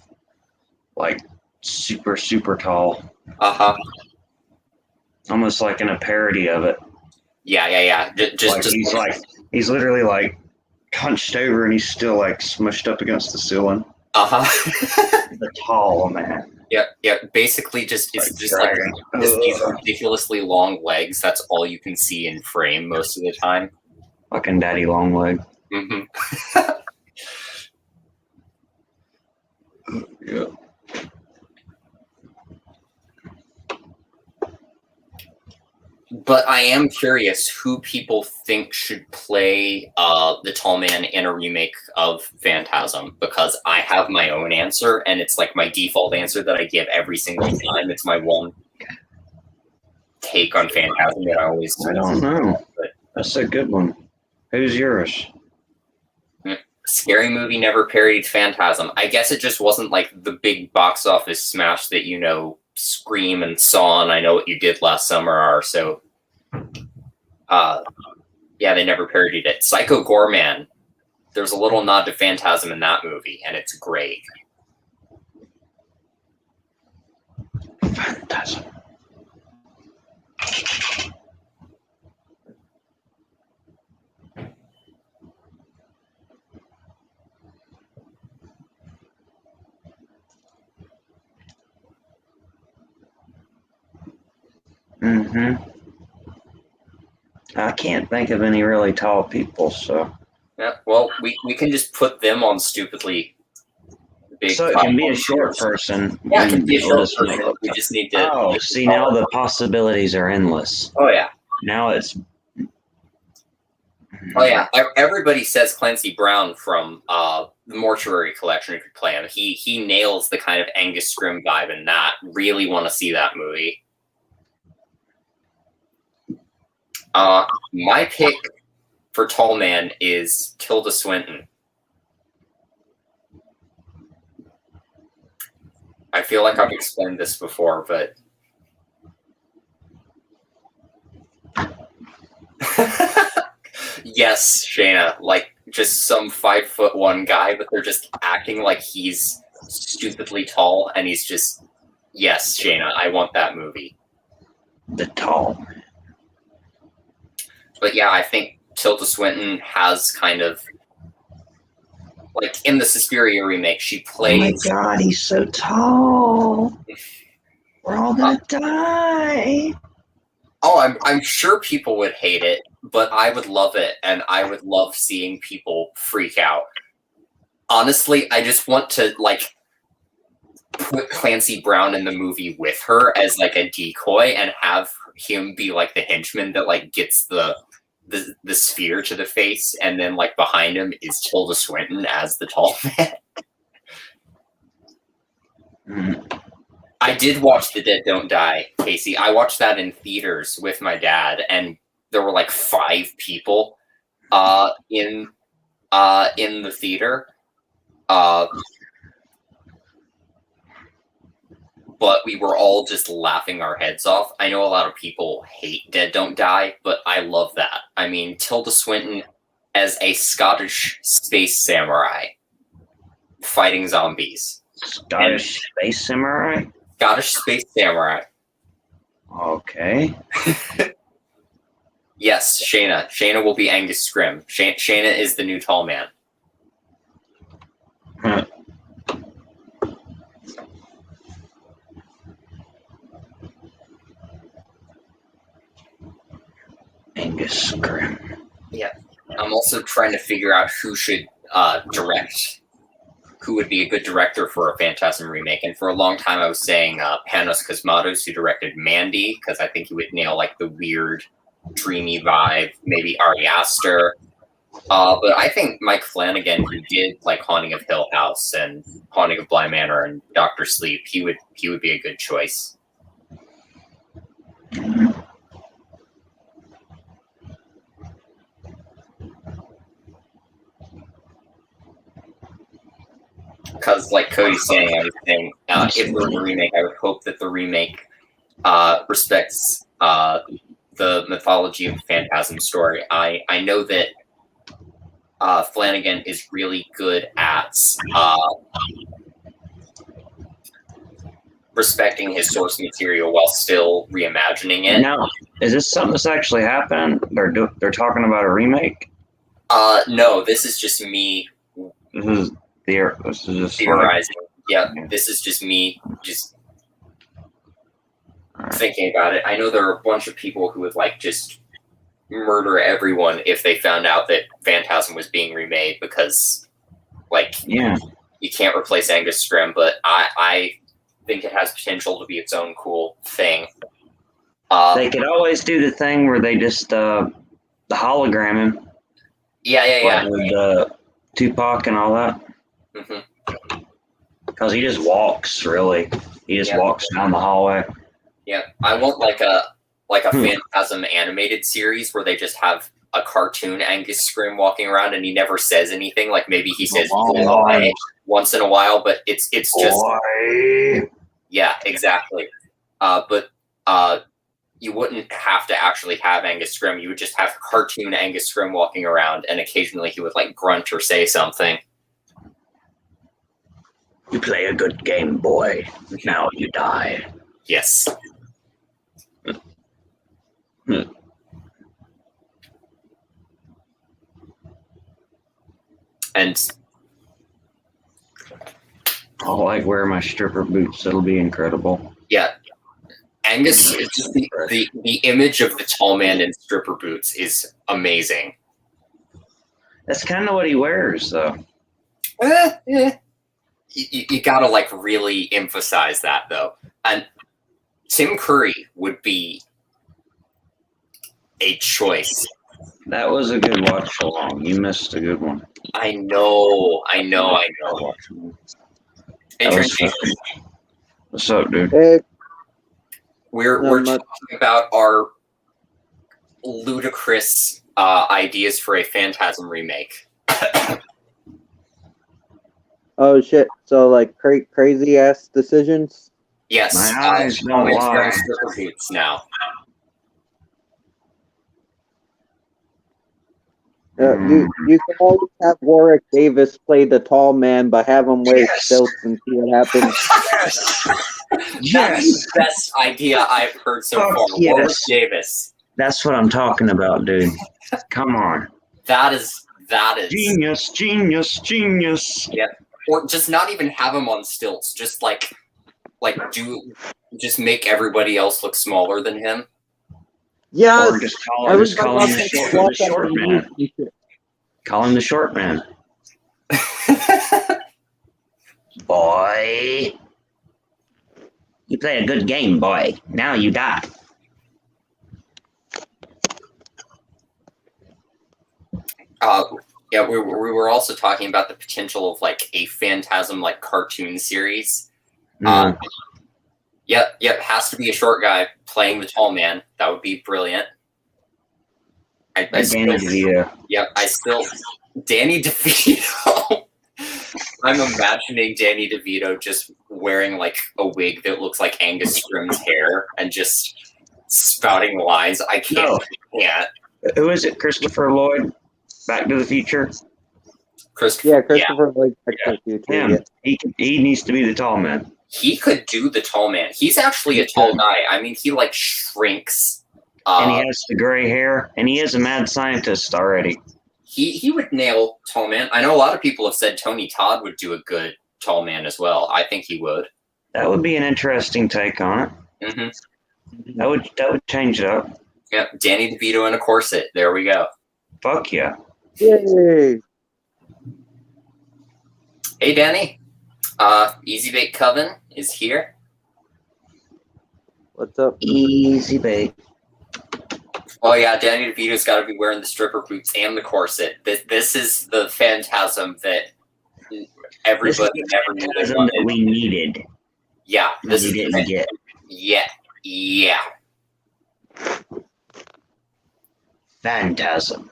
like super tall, Uh-huh. almost like in a parody of it. Yeah. He's literally like hunched over and he's still like smushed up against the ceiling. Uh-huh. The tall man. Yeah. Basically, just it's Like just like dragging. just these ridiculously long legs. That's all you can see in frame most of the time. Fucking daddy long leg. Hmm. Yeah. But I am curious who people think should play the tall man in a remake of Phantasm, because I have my own answer, and it's like my default answer that I give every single time. It's my one take on Phantasm that I always. I don't know. But That's a good one. Who's yours? Scary Movie never parodied Phantasm. I guess it just wasn't like the big box office smash that Scream and Saw and I Know What You Did Last Summer are. So, yeah, they never parodied it. Psycho Gorman. There's a little nod to Phantasm in that movie, and it's great. Phantasm. Mm-hmm. I can't think of any really tall people, so. Yeah, well, we can just put them on stupidly big. So it can be a short person. Yeah, it can be a short Just make person. We just need to. Oh, see, now the possibilities are endless. Oh yeah. Now it's. Oh yeah. Everybody says Clancy Brown from the Mortuary Collection could play him. He nails the kind of Angus Scrimm vibe in that. Really want to see that movie. My pick for Tall Man is Tilda Swinton. I feel like I've explained this before, but yes, Shayna, like just some 5'1" guy, but they're just acting like he's stupidly tall, and he's just yes, Shayna, I want that movie. The tall. But yeah, I think Tilda Swinton has kind of like in the Suspiria remake, she plays. Oh my god, he's so tall. We're all gonna die. Oh, I'm sure people would hate it, but I would love it, and I would love seeing people freak out. Honestly, I just want to like put Clancy Brown in the movie with her as like a decoy and have him be like the henchman that like gets the sphere to the face, and then like behind him is Tilda Swinton as the tall man. Mm. I did watch The Dead Don't Die, Casey. I watched that in theaters with my dad, and there were like 5 people in the theater. But we were all just laughing our heads off. I know a lot of people hate Dead Don't Die, but I love that. I mean, Tilda Swinton as a Scottish space samurai fighting zombies. Scottish space samurai? Scottish space samurai. Okay. Yes, Shayna. Shayna will be Angus Scrimm. Shayna is the new tall man. Huh. Angus Scrimm. Yeah. I'm also trying to figure out who should direct. Who would be a good director for a Phantasm remake. And for a long time I was saying Panos Cosmatos, who directed Mandy, because I think he would nail like the weird, dreamy vibe. Maybe Ari Aster. But I think Mike Flanagan, who did like Haunting of Hill House and Haunting of Bly Manor and Doctor Sleep, he would be a good choice. because like Cody's saying, I was saying, if there was a remake, I would hope that the remake respects the mythology of the Phantasm story. I know that Flanagan is really good at respecting his source material while still reimagining it. Now, is this something that's actually happening? They're talking about a remake? No, this is just me This is just theorizing. Yeah, this is just me just thinking about it. I know there are a bunch of people who would like just murder everyone if they found out that Phantasm was being remade because, like, you can't replace Angus Scrimm, but I think it has potential to be its own cool thing. They could always do the thing where they just the hologram him. Yeah. With Tupac and all that. Because he just walks, really. He just walks down the hallway. Yeah, I want like a Phantasm animated series where they just have a cartoon Angus Scrimm walking around and he never says anything. Like maybe he says "boy" once in a while, but it's just boy. Yeah, exactly. But you wouldn't have to actually have Angus Scrimm. You would just have cartoon Angus Scrimm walking around, and occasionally he would like grunt or say something. You play a good game, boy. Now you die. Yes. And I'll like wear my stripper boots. It'll be incredible. Yeah. Angus, just the image of the tall man in stripper boots is amazing. That's kind of what he wears, though. You gotta like really emphasize that, though. And Tim Curry would be a choice. That was a good watch along. You missed a good one. I know. Hey, Trinity, what's up, dude? Hey, we're talking about our ludicrous ideas for a Phantasm remake. oh shit! So like crazy ass decisions. Yes, My eyes don't it's lie. wearing stripper boots now. You can always have Warwick Davis play the tall man, but have him wear stilts and see what happens. That's the best idea I've heard so far. Yes. Warwick Davis. That's what I'm talking about, dude. Come on. That is Genius. Yeah. Or just not even have him on stilts. Just just make everybody else look smaller than him. Yes, Or just call him the short man. Call him the short man. Boy. You play a good game, boy. Now you die. Yeah, we were also talking about the potential of like a Phantasm like cartoon series. Yep, has to be a short guy playing the tall man. That would be brilliant. Danny DeVito. I'm imagining Danny DeVito just wearing like a wig that looks like Angus Scrimm's hair and just spouting lines. I can't. Yeah. Who is it? Christopher Lloyd? Back to the Future? Christopher Lloyd. Back to the Future. Him. Yeah. He needs to be the tall man. He could do the tall man. He's actually a tall guy. I mean, he like shrinks. And he has the gray hair, and he is a mad scientist already. He would nail tall man. I know a lot of people have said Tony Todd would do a good tall man as well. I think he would. That would be an interesting take on it. Mm-hmm. That would change it up. Yep, Danny DeVito in a corset. There we go. Fuck yeah. Yay! Hey, Danny. Easy Bake Coven is here. What's up? Easy Bake. Oh yeah, Danny DeVito's got to be wearing the stripper boots and the corset. This is the Phantasm that everybody never knew they wanted. That we needed. Yeah, this is didn't get. Yeah. Phantasm.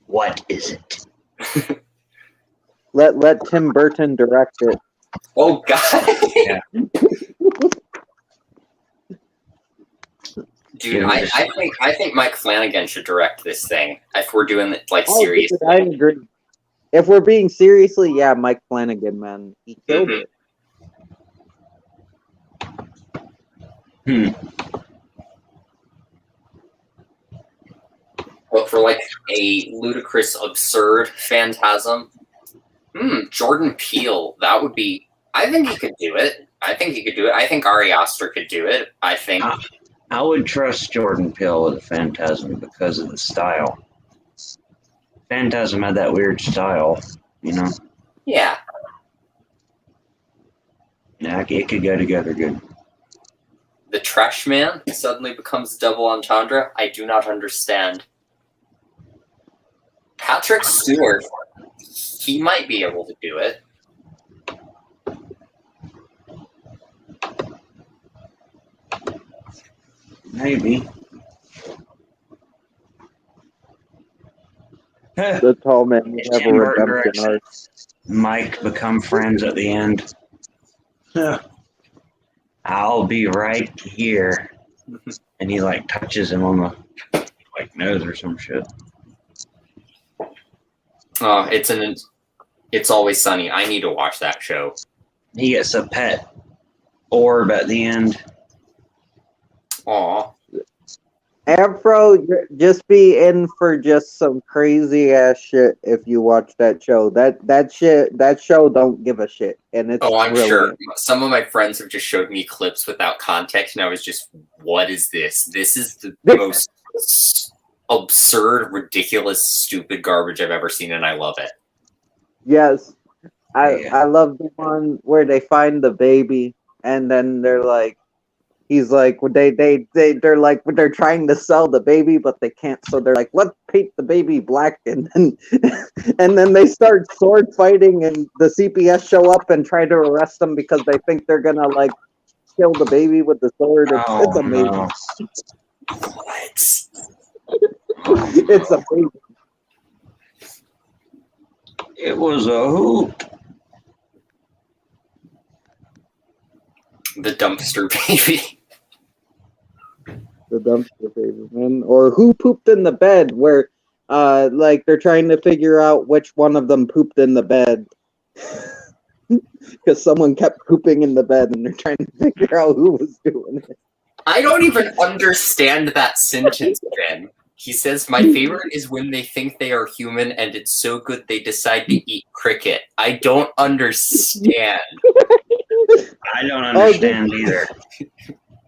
What is it? Let Tim Burton direct it. Oh god. Yeah. Dude, I think Mike Flanagan should direct this thing if we're doing it like Oh, dude, seriously. I agree. If we're being seriously, yeah, Mike Flanagan, man, he killed Mhm. it. But for like a ludicrous, absurd Phantasm, Jordan Peele, that would be. I think he could do it. I think he could do it. I think Ari Aster could do it. I think. I would trust Jordan Peele with a Phantasm because of the style. Phantasm had that weird style, you know? Yeah. Yeah, it could go together good. The Trash Man suddenly becomes double entendre. I do not understand. Patrick Stewart, he might be able to do it. Maybe. The tall man would have a Tim Burton redemption directs arc. Mike become friends at the end. I'll be right here. And he like touches him on the like nose or some shit. Oh, It's Always Sunny. I need to watch that show. He gets a pet orb at the end. Aw. Afro, just be in for just some crazy ass shit if you watch that show. That show don't give a shit, and it's Oh, I'm brilliant. sure. Some of my friends have just showed me clips without context, and I was just, what is this? This is the most absurd, ridiculous, stupid garbage I've ever seen, and I love it. Yes, Yeah. I love the one where they find the baby, and then they're like, he's like, they're like, they're trying to sell the baby, but they can't, so they're like, let's paint the baby black, and then they start sword fighting, and the CPS show up and try to arrest them because they think they're gonna like kill the baby with the sword. It's amazing. No. What? It's amazing. It was a hoot. The dumpster baby. The dumpster baby, man. Or who pooped in the bed? Where, like they're trying to figure out which one of them pooped in the bed. Because someone kept pooping in the bed, and they're trying to figure out who was doing it. I don't even understand that sentence, Ben. He says, my favorite is when they think they are human and it's so good they decide to eat cricket. I don't understand. I don't understand either.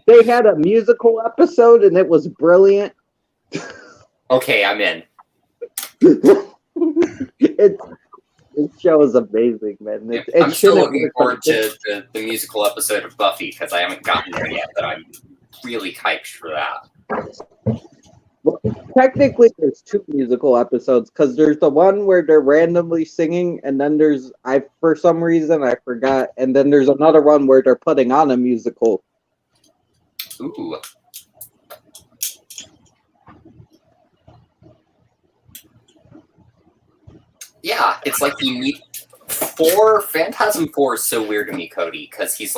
They had a musical episode, and it was brilliant. Okay, I'm in. This show is amazing, man. I'm still looking forward to the musical episode of Buffy because I haven't gotten there yet, but I'm really hyped for that. Well, technically, there's two musical episodes because there's the one where they're randomly singing, and then there's for some reason I forgot, and then there's another one where they're putting on a musical. Ooh. Yeah, it's like you need Phantasm 4 is so weird to me, Cody, because he's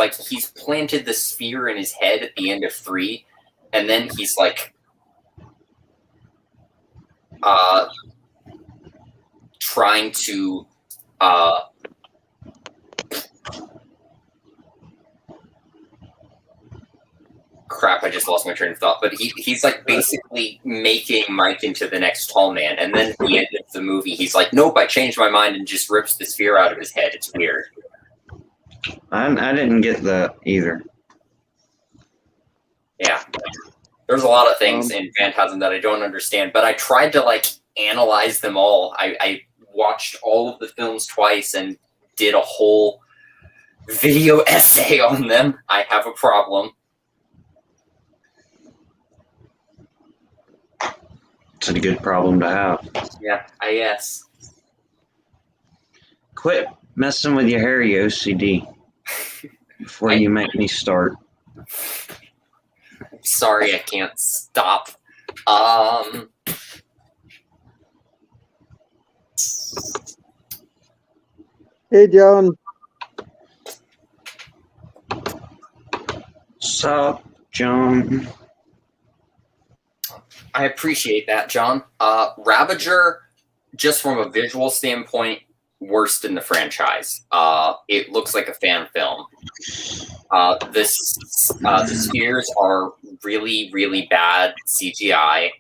planted the sphere in his head at the end of 3, and then he's like trying to crap, I just lost my train of thought. But he's like basically making Mike into the next tall man, and then at the end of the movie, he's like, "Nope, I changed my mind," and just rips the sphere out of his head. It's weird. I didn't get that either. Yeah, there's a lot of things in Phantasm that I don't understand, but I tried to like analyze them all. I watched all of the films twice and did a whole video essay on them. I have a problem. It's a good problem to have. Yeah, I guess. Quit messing with your hairy OCD before you make me start. Sorry, I can't stop. Hey, John. What's up, John? I appreciate that, John. Ravager, just from a visual standpoint, worst in the franchise. It looks like a fan film. The spheres are really, really bad CGI.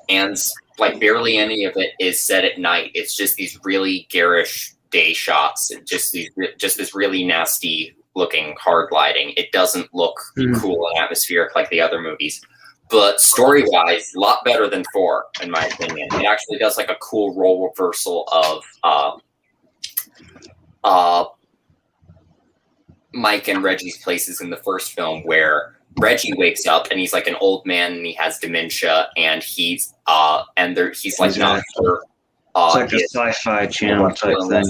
And like barely any of it is set at night. It's just these really garish day shots, and just this really nasty looking hard lighting. It doesn't look cool and atmospheric like the other movies. But story-wise, a lot better than 4, in my opinion. It actually does like a cool role reversal of Mike and Reggie's places in the first film, where Reggie wakes up and he's like an old man and he has dementia, and he's like not sure. It's like a sci-fi channel type thing.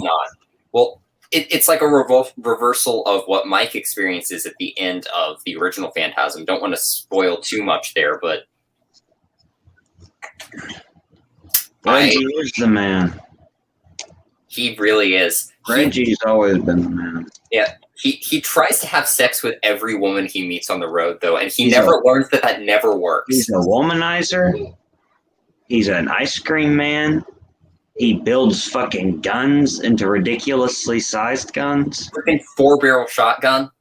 Well, it's like a reversal of what Mike experiences at the end of the original Phantasm. Don't want to spoil too much there, but Reggie is the man. He really is. Reggie's always been the man. Yeah. He tries to have sex with every woman he meets on the road, though, and he never learns that never works. He's a womanizer. He's an ice cream man. He builds fucking guns into ridiculously sized guns. Freaking 4-barrel shotgun.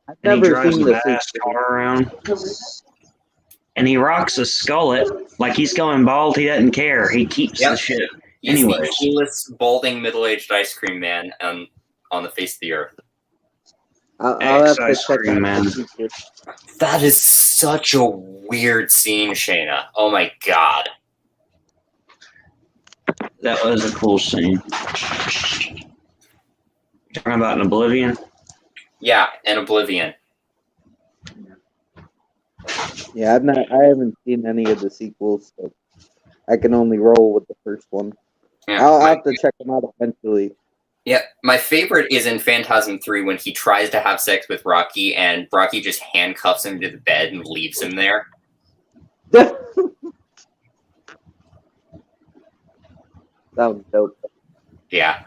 I've And he never drives seen a the fast car around. And he rocks a skullet like he's going bald. He doesn't care. He keeps the shit. He's Anyways. the coolest, balding, middle-aged ice cream man on the face of the earth. I'll have to Ice check cream out man. the feature. That is such a weird scene, Shayna. Oh my god. That was a cool scene. Talking about in Oblivion? Yeah, and Oblivion. Yeah, I haven't seen any of the sequels, so I can only roll with the first one. Yeah, I'll have to check them out eventually. Yeah, my favorite is in Phantasm 3 when he tries to have sex with Rocky and Rocky just handcuffs him to the bed and leaves him there. Sounds dope. Yeah.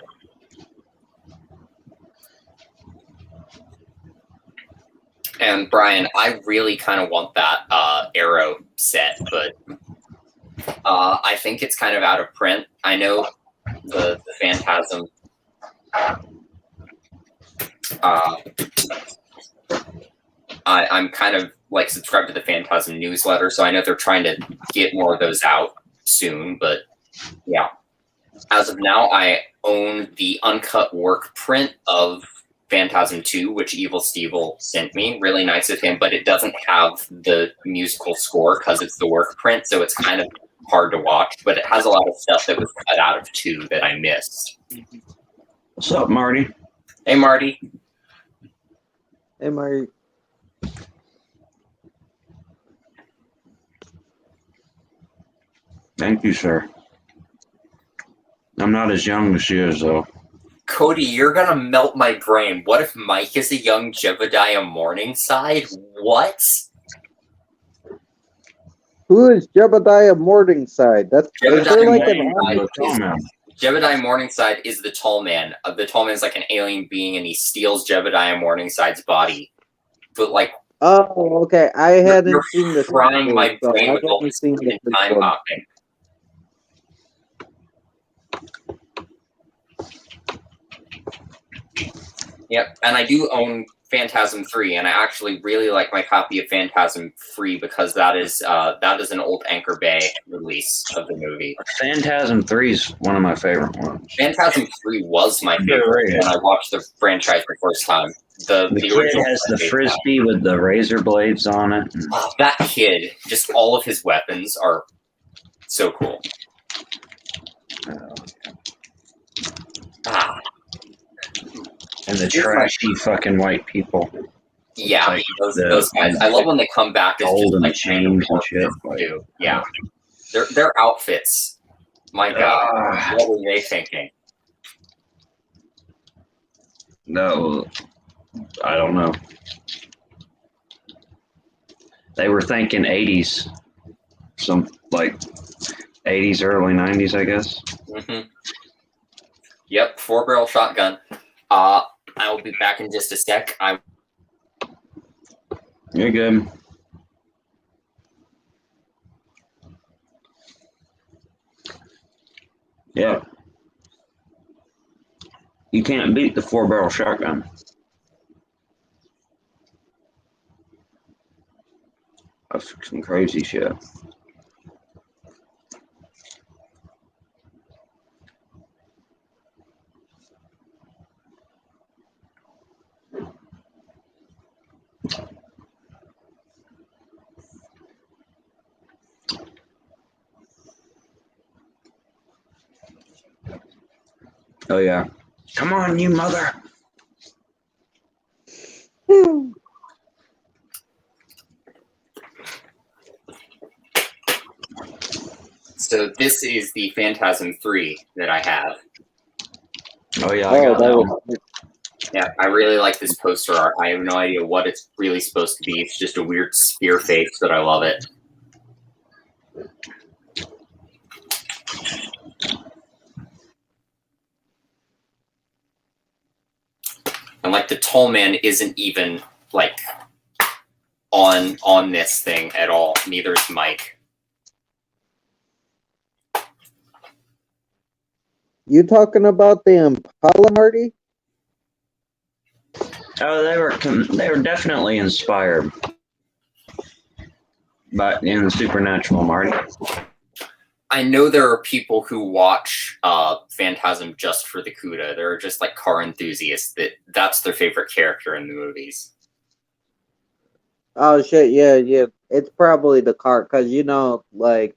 And Brian, I really kind of want that Arrow set, but I think it's kind of out of print. I know the Phantasm. I'm kind of like subscribed to the Phantasm newsletter, so I know they're trying to get more of those out soon. But yeah, as of now, I own the uncut work print of Phantasm 2, which Evil Stevel sent me. Really nice of him, but it doesn't have the musical score because it's the work print, so it's kind of hard to watch. But it has a lot of stuff that was cut out of 2 that I missed. What's up, Marty? Hey, Marty. Hey, Marty. Thank you, sir. I'm not as young as she is, though. Cody, you're gonna melt my brain. What if Mike is a young Jebediah Morningside? What? Who is Jebediah Morningside? That's is there like an Jebediah Morningside is the tall man. The tall man is like an alien being, and he steals Jebediah Morningside's body. But like, oh, okay. I hadn't you're seen this. frying my so brain I with all haven't this seen the first time one. hopping. Yep, and I do own Phantasm 3, and I actually really like my copy of Phantasm 3 because that is an old Anchor Bay release of the movie. Phantasm 3 is one of my favorite ones. Phantasm 3 was my favorite when I watched the franchise for the first time. The kid original has the frisbee with the razor blades on it. Oh, that kid, just all of his weapons are so cool. Ah. And the trashy fucking white people. Yeah, Like those guys. I love when they come back as gold just and like chains and shit. too. Yeah, their outfits. My God, what were they thinking? No, I don't know. They were thinking 80s. Some like 80s, early 90s, I guess. Mm-hmm. Yep, 4-barrel shotgun. I will be back in just a sec. You're good. Yeah. You can't beat the 4-barrel shotgun. That's some crazy shit. Oh yeah. Come on, you mother. So this is the Phantasm 3 that I have. Oh yeah, I got that one. Yeah, I really like this poster art. I have no idea what it's really supposed to be. It's just a weird spear face, but I love it. And like the tall man isn't even like on this thing at all. Neither is Mike. You talking about the Impala, Marty? Oh, they were definitely inspired by in the supernatural, Marty. I know there are people who watch Phantasm just for the CUDA. There are just like car enthusiasts that's their favorite character in the movies. Oh shit, yeah. It's probably the car, cause like,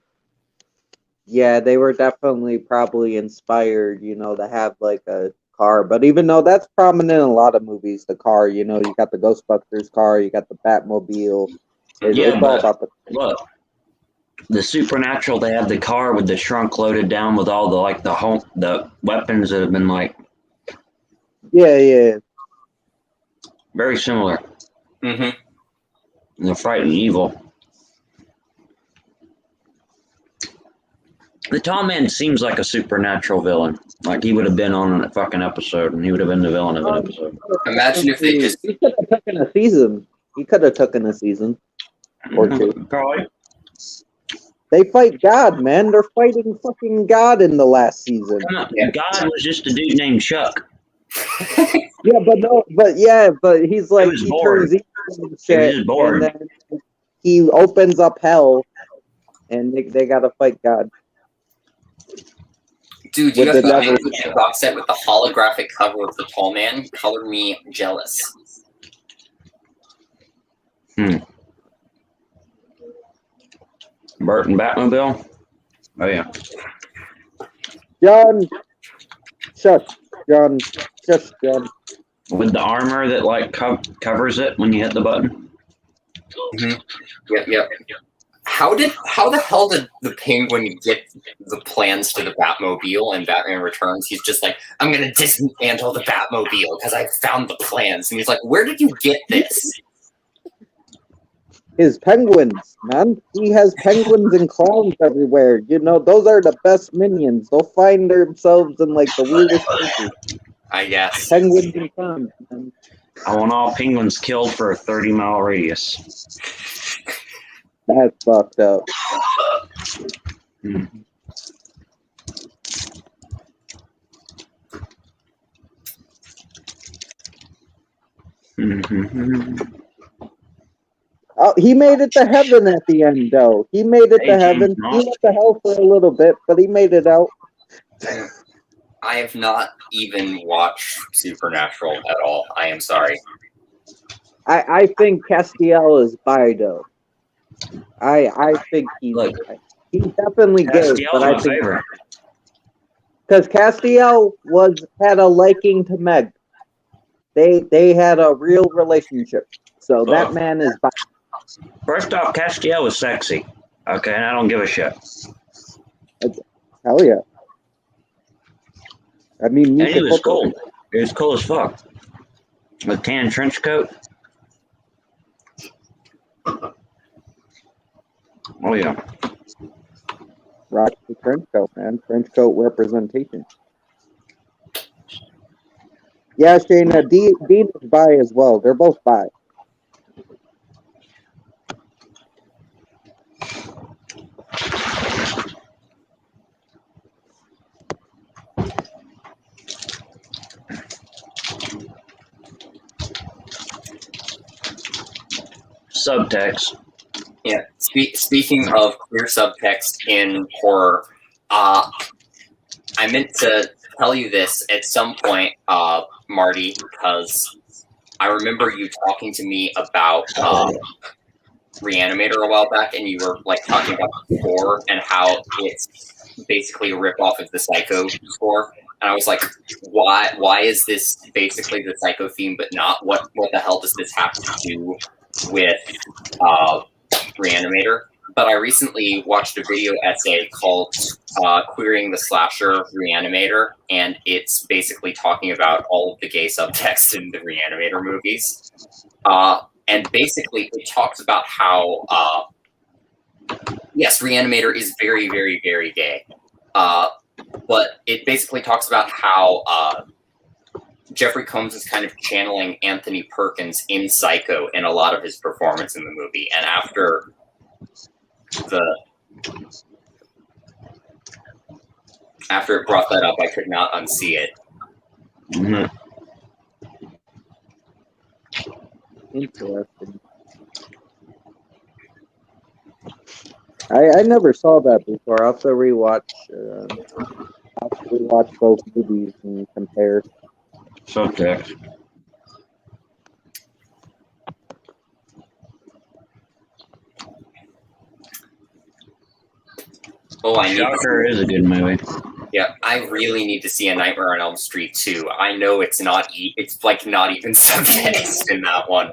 yeah, they were definitely probably inspired, to have like a car. But even though that's prominent in a lot of movies, the car, you got the Ghostbusters car, you got the Batmobile. It's all about the. Look, the supernatural. They have the car with the trunk loaded down with all the weapons that have been like. Yeah. Very similar. Mm-hmm. And they're fighting evil. The tall man seems like a supernatural villain. Like he would have been on a fucking episode, and he would have been the villain of an episode. Imagine if they just. He could have taken a season. He could have taken a season or two. Probably. They fight God, man. They're fighting fucking God in the last season. Yeah. God was just a dude named Chuck. But he's like he turns evil and shit, just bored. and then he opens up hell, and they gotta fight God. Dude, you have the box set with the holographic cover of the tall man. Color me jealous. Burt and Batmobile? Oh, yeah. John! Shush, John. Shush, John. With the armor that, like, covers it when you hit the button? Mm-hmm. Yep. How the hell did the Penguin get the plans to the Batmobile in Batman Returns? He's just like, I'm gonna dismantle the Batmobile because I found the plans. And he's like, where did you get this? His penguins, man. He has penguins and clowns everywhere. Those are the best minions. They'll find themselves in, like, the weirdest places. I guess. Penguins and clowns, man. I want all penguins killed for a 30-mile radius. That's fucked up. Oh, he made it to heaven at the end, though. He made it to heaven. He went to hell for a little bit, but he made it out. I have not even watched Supernatural at all. I am sorry. I think Castiel is bi, though. I think he's definitely gay, but I think because Castiel had a liking to Meg. They had a real relationship, so that man is bi. First off, Castiel was sexy. Okay, and I don't give a shit. Hell yeah. I mean, he was cool. He was cool as fuck. With tan trench coat. Oh yeah. Rock the trench coat, man. Trench coat representation. Yeah, Shayna, Dean is bi as well. They're both bi. Subtext. Yeah. Speaking of queer subtext in horror, I meant to tell you this at some point, Marty, because I remember you talking to me about Reanimator a while back, and you were like talking about the score and how it's basically a ripoff of the Psycho score. And I was like, why is this basically the Psycho theme, but not? What the hell does this have to do with Reanimator? But I recently watched a video essay called Queering the Slasher Reanimator, and it's basically talking about all of the gay subtext in the Reanimator movies. And basically, it talks about how, yes, Reanimator is very, very, very gay. But it basically talks about how Jeffrey Combs is kind of channeling Anthony Perkins in Psycho in a lot of his performance in the movie. And after it brought that up, I could not unsee it. Mm-hmm. Interesting. I never saw that before. I'll have to rewatch both movies and compare. Subtext. Oh, I need Schumacher is a good movie. Yeah, I really need to see A Nightmare on Elm Street 2. I know it's not it's like not even subtext in that one.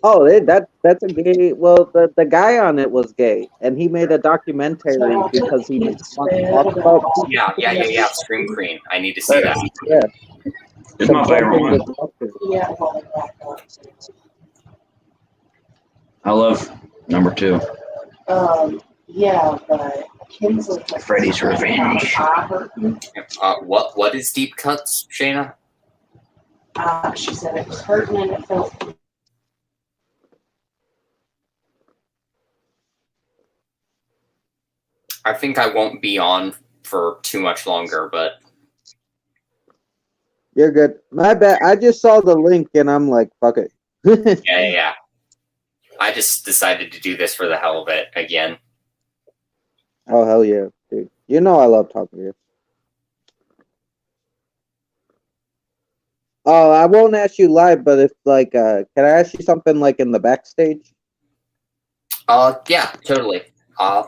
Oh, that's a gay. Well, the guy on it was gay, and he made a documentary because he just wanted to talk about. Yeah. Scream Queen. I need to see that. Yeah, It's my favorite one. Yeah. I love number 2. Yeah, but Kinsley. Freddy's Revenge. What is deep cuts, Shayna? She said it was hurting and it felt. I think I won't be on for too much longer, but you're good. My bad. I just saw the link and I'm like, fuck it. yeah. I just decided to do this for the hell of it again. Oh hell yeah, dude! You know I love talking to you. Oh, I won't ask you live, but if like, can I ask you something like in the backstage? Yeah, totally. Yeah.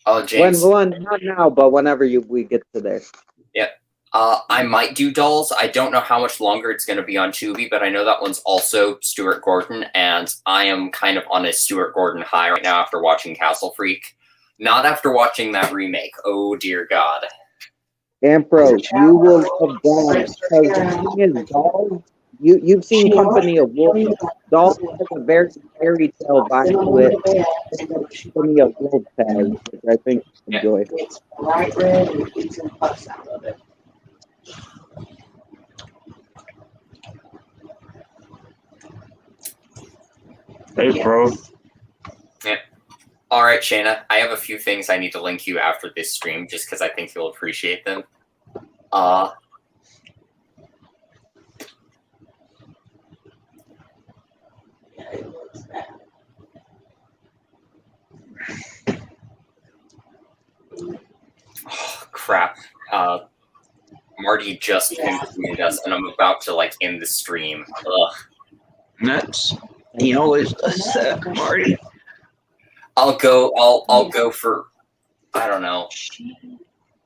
Oh, James. Not now, but whenever we get to there. Yeah. I might do Dolls. I don't know how much longer it's going to be on Tubi, but I know that one's also Stuart Gordon, and I am kind of on a Stuart Gordon high right now after watching Castle Freak. Not after watching that remake. Oh, dear God. Ampro, you will love Dolls, because the thing is, Dolls, you've seen Company of Wolves. Dolls has a very fairy tale vibe to it. Company of Wolves has, which I think you enjoy. It's bright red and it's in puffs out of it. Hey, bro. Yeah. All right, Shayna. I have a few things I need to link you after this stream, just because I think you'll appreciate them. Oh, crap. Marty just pinned us, and I'm about to like end the stream. Ugh. Nuts. He always does that, Marty. I'll go for, I don't know. She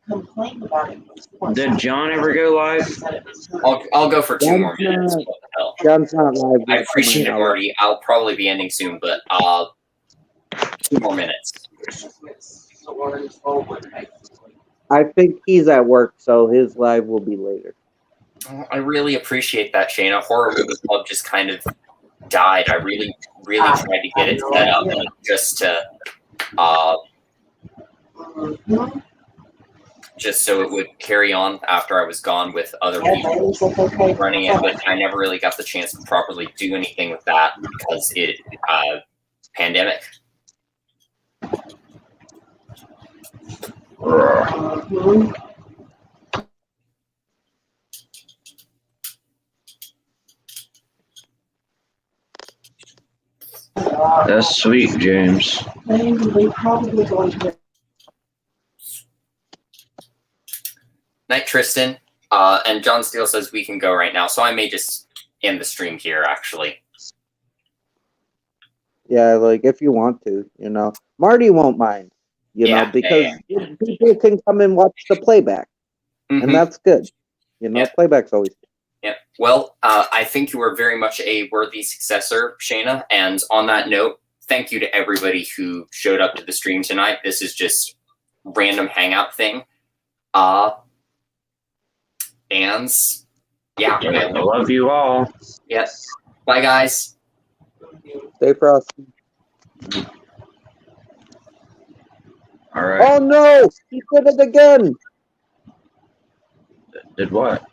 complained about it before. Did John ever go live? I'll go for 2 more minutes. What the hell? John's not live. I appreciate it, Marty. I'll probably be ending soon, but 2 more minutes. I think he's at work, so his live will be later. I really appreciate that, Shayna. Horror Movie Club just kind of died. I really tried to get it set up just to just so it would carry on after I was gone with other Yeah, people items look okay. running it, but I never really got the chance to properly do anything with that because pandemic. Mhm. That's sweet, James. We probably going to. Night, Tristan. And John Steele says we can go right now, so I may just end the stream here, actually. Yeah, like if you want to, Marty won't mind, because people can come and watch the playback, and that's good. Playback's always good. Yeah. Well, I think you are very much a worthy successor, Shayna. And on that note, thank you to everybody who showed up to the stream tonight. This is just random hangout thing. And yeah, I love you all. Yes. Bye, guys. Stay frosty. All right. Oh no! He did it again. Did what?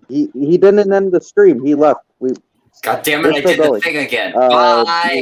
He didn't end the stream. He left. God damn it! I did the thing again. Bye.